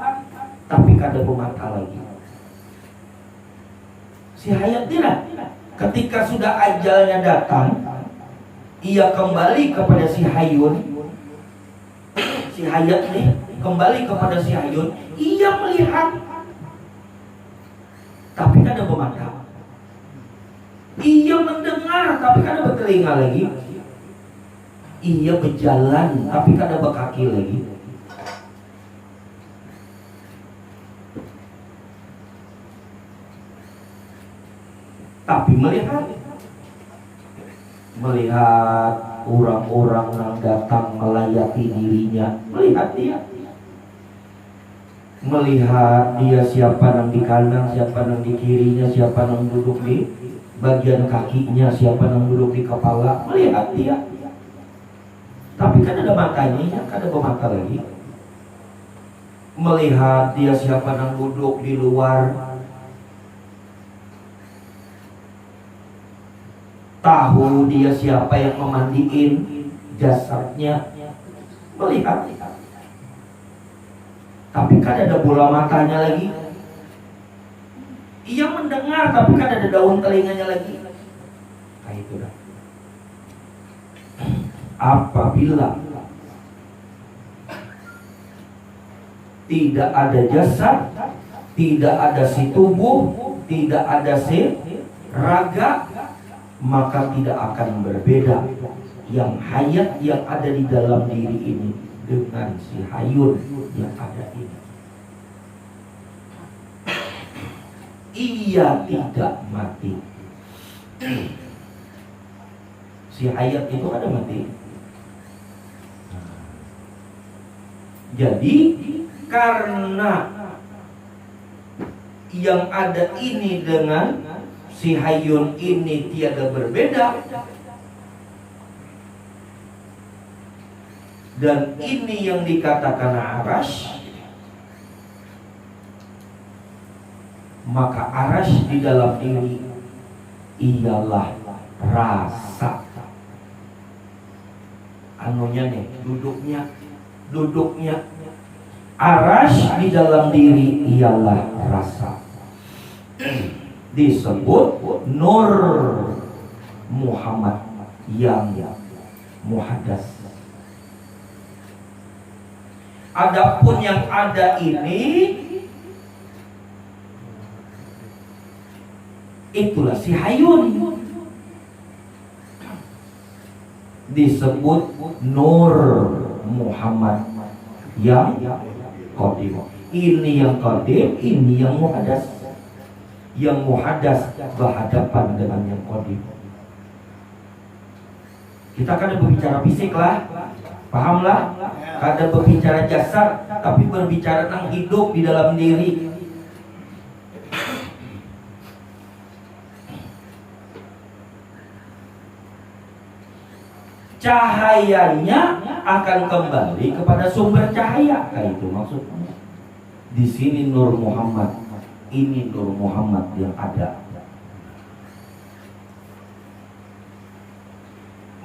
tapi kada mata lagi. Si hayat tidak. Ketika sudah ajalnya datang, ia kembali kepada si hayun. Si hayat nih kembali kepada si hayun. Ia melihat, tapi kada bermata. Ia mendengar, tapi kada bertelinga lagi. Ia berjalan, tapi kada berkaki lagi. Tapi melihat orang-orang yang datang melayati dirinya, melihat dia siapa yang di kanan, siapa yang di kirinya, siapa yang duduk di bagian kakinya, siapa yang duduk di kepala, melihat dia. Tapi kan ada matanya, kan ada bermata lagi. Melihat dia siapa yang duduk di luar, tahu dia siapa yang memandiin jasadnya, melihat. Tapi kan ada bola matanya lagi. Ia mendengar, tapi kan ada daun telinganya lagi. Nah itu dah. Apabila tidak ada jasad, tidak ada si tubuh, tidak ada si raga, maka tidak akan berbeda yang hayat yang ada di dalam diri ini dengan si hayun yang ada ini. Ia tidak mati. Si hayat itu ada mati. Jadi karena yang ada ini dengan si hayun ini tiada berbeda, dan ini yang dikatakan arash, maka arash di dalam diri ialah rasa. Anunya nih, duduknya arash di dalam diri ialah rasa. Disebut Nur Muhammad yang muhaddas. Adapun yang ada ini, itulah si hayun, disebut Nur Muhammad yang qadim. Ini yang qadim, ini yang muhaddas. Yang muhaddas berhadapan dengan yang qadim. Kita kan berbicara fisik lah, pahamlah. Kada berbicara jasad, tapi berbicara tentang hidup di dalam diri. Cahayanya akan kembali kepada sumber cahaya. Kayak itu maksudnya. Di sini Nur Muhammad, ini Nur Muhammad yang ada.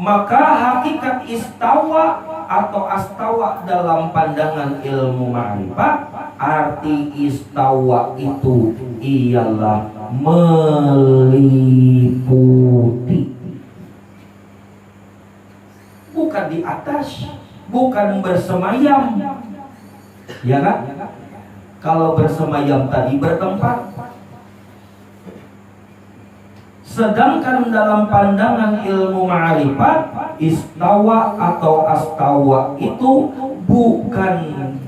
Maka hakikat istawa atau astawa dalam pandangan ilmu ma'rifat, arti istawa itu ialah meliputi. Bukan di atas, bukan bersemayam. Ya kan? Kalau bersemayam tadi bertempat. Sedangkan dalam pandangan ilmu ma'rifat, istawa atau astawa itu bukan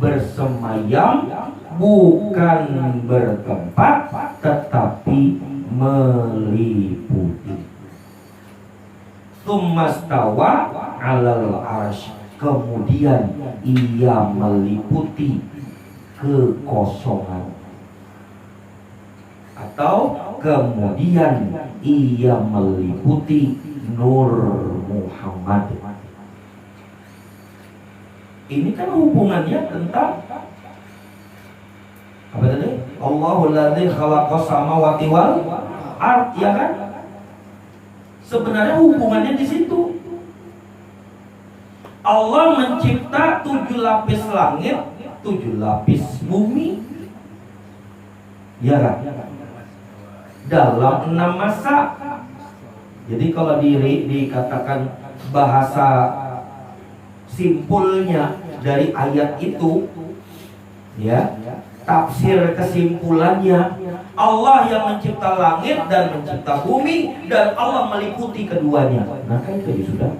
bersemayam, bukan bertempat, tetapi meliputi. Tsummastawa 'alal arsy, kemudian ia meliputi kekosongan, atau kemudian ia meliputi Nur Muhammad. Ini kan hubungannya tentang apa tadi? Allahul ladzi khalaqas samawati wal ard, ya kan? Sebenarnya hubungannya di situ. Allah mencipta 7 lapis langit, 7 lapis bumi. Ya kan? dalam 6 masa. Jadi kalau dikatakan bahasa simpulnya dari ayat itu, ya, tafsir kesimpulannya, Allah yang mencipta langit dan mencipta bumi, dan Allah meliputi keduanya. Nah, kan itu ya sudah.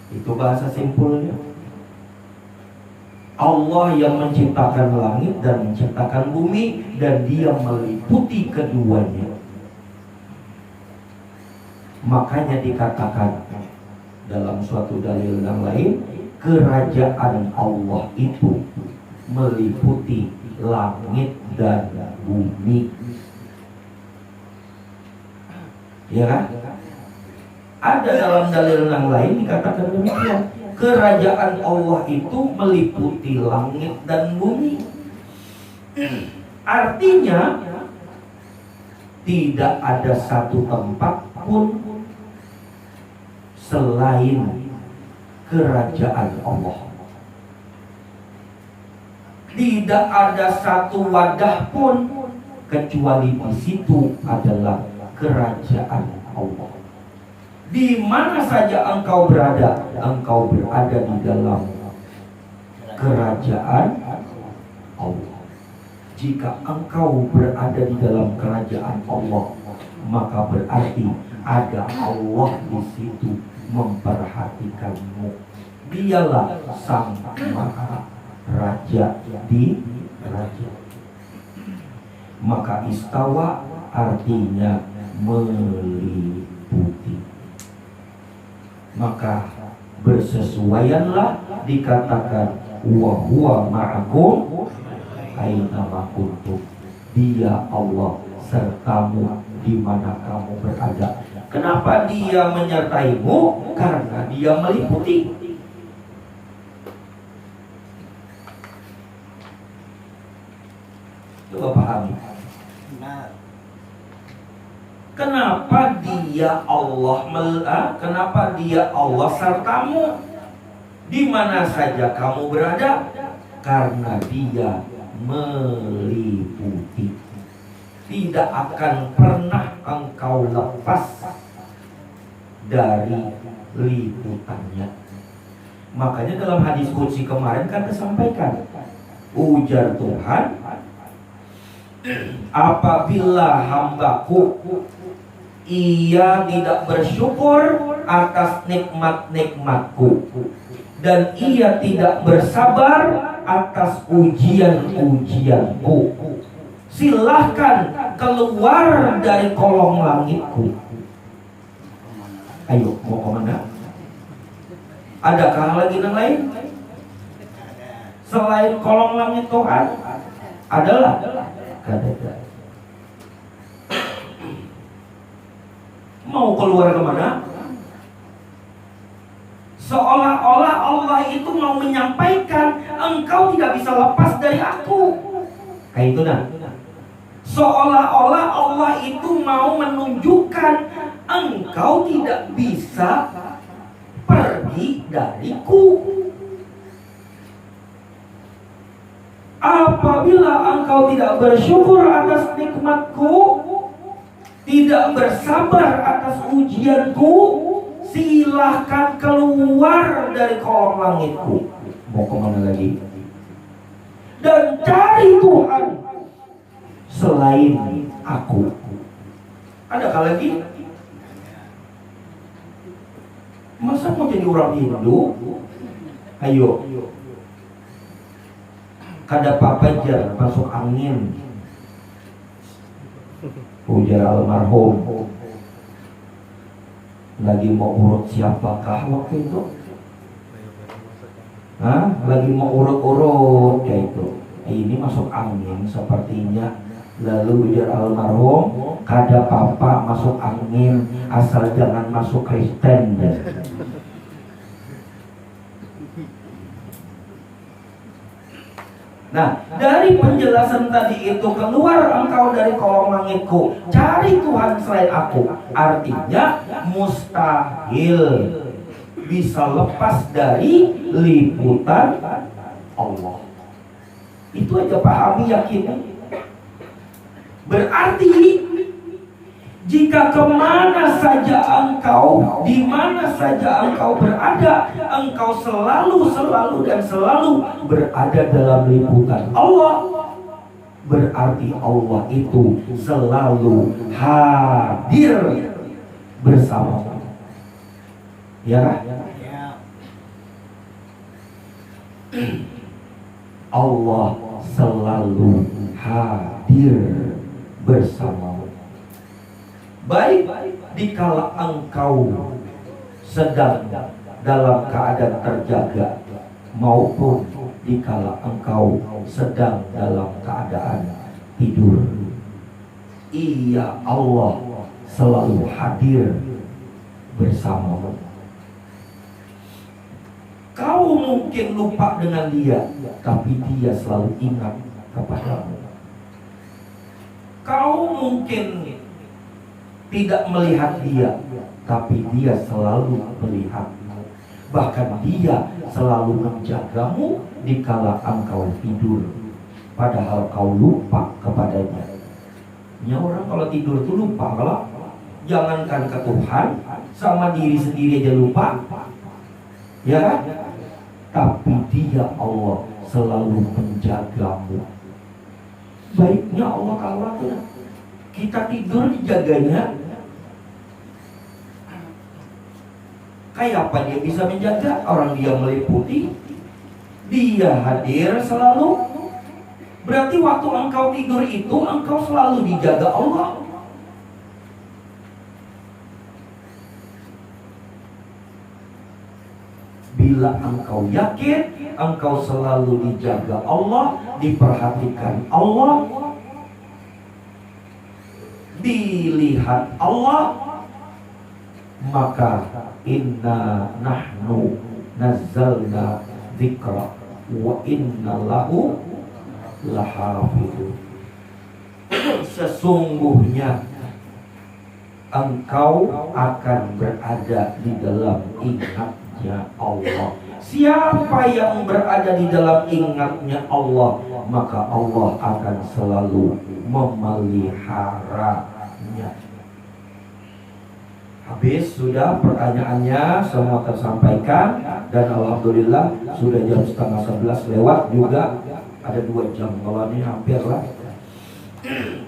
Itu bahasa simpulnya. Allah yang menciptakan langit dan menciptakan bumi, dan Dia meliputi keduanya. Makanya dikatakan dalam suatu dalil yang lain, kerajaan Allah itu meliputi langit dan bumi. Ya kan? Ada dalam dalil yang lain dikatakan demikian. Kerajaan Allah itu meliputi langit dan bumi. Artinya tidak ada satu tempat pun selain kerajaan Allah. Tidak ada satu wadah pun kecuali di situ adalah kerajaan Allah. Di mana saja engkau berada di dalam kerajaan Allah. Jika engkau berada di dalam kerajaan Allah, maka berarti ada Allah di situ memperhatikanmu. Dialah Sang Maha Raja di raja. Maka istawa artinya meliputi. Maka bersesuaianlah dikatakan wa huwa ma'akum aina ma kuntum. Dia Allah sertamu di mana kamu berada. Kenapa Dia menyertaimu? Karena Dia meliputi. Coba pahami. Kenapa Dia Allah kenapa Dia Allah sertamu di mana saja kamu berada? Karena Dia meliputi. Tidak akan pernah engkau lepas dari liputannya. Makanya dalam hadis qudsi kemarin kan disampaikan, ujar Tuhan, apabila hambaku ia tidak bersyukur atas nikmat-nikmatku, dan ia tidak bersabar atas ujian-ujianku, silahkan keluar dari kolong langitku. Ayo, mau kemana? Adakah lagi yang lain selain kolong langit Tuhan? Adalah ada. Mau keluar kemana? Seolah-olah Allah itu mau menyampaikan, engkau tidak bisa lepas dari aku. Kayak itu nah. Seolah-olah Allah itu mau menunjukkan, engkau tidak bisa pergi dariku. Apabila engkau tidak bersyukur atas nikmatku, tidak bersabar atas ujianku, silahkan keluar dari kolong langitku. Mau kemana lagi? Dan cari Tuhan selain aku. Adakah lagi? Masa mau jadi orang Hindu? Ayo. Kada papajar masuk angin. Ujar almarhum. Lagi mau urut siapakah waktu itu? Lagi mau urut-urut kayak itu. Ini masuk angin sepertinya. Lalu ujar almarhum, kada papa masuk angin asal jangan masuk Kristen. Nah, dari penjelasan tadi itu, keluar engkau dari kolong langitku, cari Tuhan selain aku. Artinya mustahil bisa lepas dari liputan Allah. Itu aja pahami, yakin. Berarti jika kemana saja engkau, di mana saja engkau berada, engkau selalu dan selalu berada dalam liputan Allah. Berarti Allah itu selalu hadir bersamamu. Ya kan? Ya. Allah selalu hadir bersamamu. Baik dikala engkau sedang dalam keadaan terjaga maupun dikala engkau sedang dalam keadaan tidur. Iya, Allah selalu hadir bersamamu. Kau mungkin lupa dengan dia, tapi dia selalu ingat kepadamu. Kau mungkin tidak melihat dia, tapi dia selalu melihatmu. Bahkan dia selalu menjagamu dikala engkau tidur, padahal kau lupa kepadanya. Ya, orang kalau tidur itu lupa, kalau jangankan ke Tuhan, sama diri sendiri aja lupa. Ya kan? Tapi dia Allah selalu menjagamu. Baiknya Allah kalau kita tidur dijaganya. Kayak apa dia bisa menjaga? Orang dia meliputi, dia hadir selalu. Berarti waktu engkau tidur itu engkau selalu dijaga Allah. Bila engkau yakin engkau selalu dijaga Allah, diperhatikan Allah, dilihat Allah, maka inna nahnu nazzalna dzikra wa inna lahu lahafidun. Sesungguhnya engkau akan berada di dalam ingatnya Allah. Siapa yang berada di dalam ingatnya Allah, maka Allah akan selalu memeliharanya. Habis sudah pertanyaannya semua tersampaikan, dan alhamdulillah sudah jam 10:30 lewat juga, ada 2 jam kalau ini hampir lah.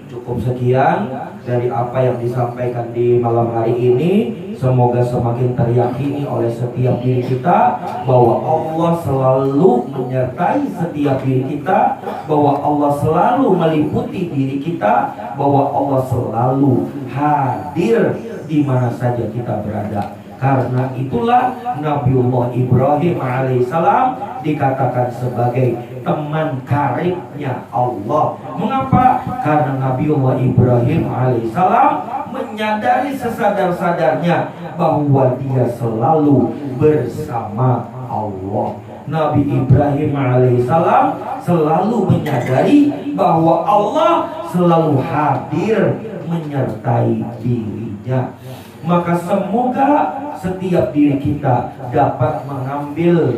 Cukup sekian dari apa yang disampaikan di malam hari ini. Semoga semakin teryakini oleh setiap diri kita bahwa Allah selalu menyertai setiap diri kita, bahwa Allah selalu meliputi diri kita, bahwa Allah selalu hadir di mana saja kita berada. Karena itulah Nabiullah Ibrahim alaihissalam dikatakan sebagai teman karibnya Allah. Mengapa? Karena Nabiullah Ibrahim alaihissalam menyadari sesadar-sadarnya bahwa dia selalu bersama Allah. Nabi Ibrahim alaihissalam selalu menyadari bahwa Allah selalu hadir menyertai dirinya. Maka semoga setiap diri kita dapat mengambil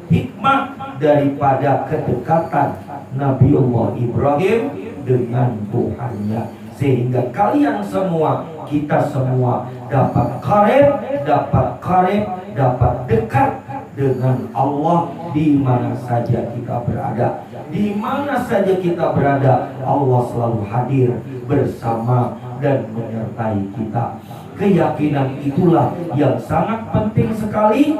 hikmah daripada kedekatan Nabiullah Ibrahim dengan Tuhannya, sehingga kalian semua, kita semua dapat dapat dekat dengan Allah di mana saja kita berada. Di mana saja kita berada, Allah selalu hadir bersama dan menyertai kita. Keyakinan itulah yang sangat penting sekali.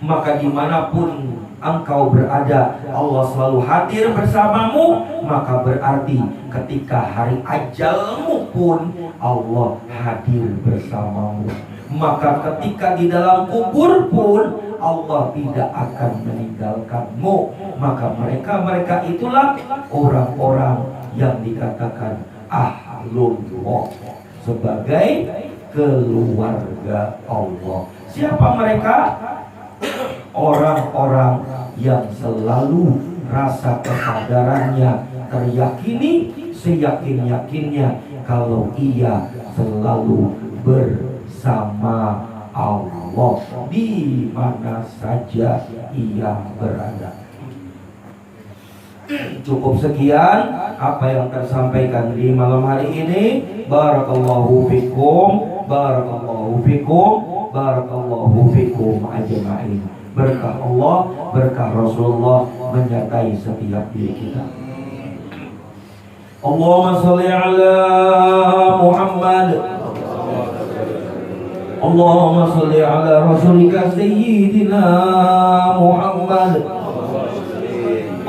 Maka dimanapun engkau berada, Allah selalu hadir bersamamu. Maka berarti ketika hari ajalmu pun Allah hadir bersamamu. Maka ketika di dalam kubur pun Allah tidak akan meninggalkanmu. Maka mereka itulah orang-orang yang dikatakan ahlullah, sebagai keluarga Allah. Siapa mereka? Orang-orang yang selalu rasa kesadarannya teryakini seyakin-yakinnya kalau ia selalu bersama Allah di mana saja ia berada. Cukup sekian. apa yang tersampaikan di malam hari ini. Barakallahu fikum, barakallahu fikum, barakallahu fikum ajma'in. Berkah Allah, berkah Rasulullah menyertai setiap diri kita. Allahumma sholli ala Muhammad. Allahumma sholli ala rasulika sayyidina Muhammad.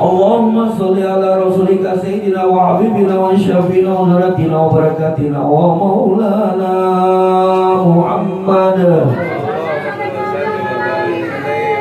Allahumma sholli ala rasulika sayyidina wa habibina wa syafina wa nuratina wa barakatina wa maulana Muhammad.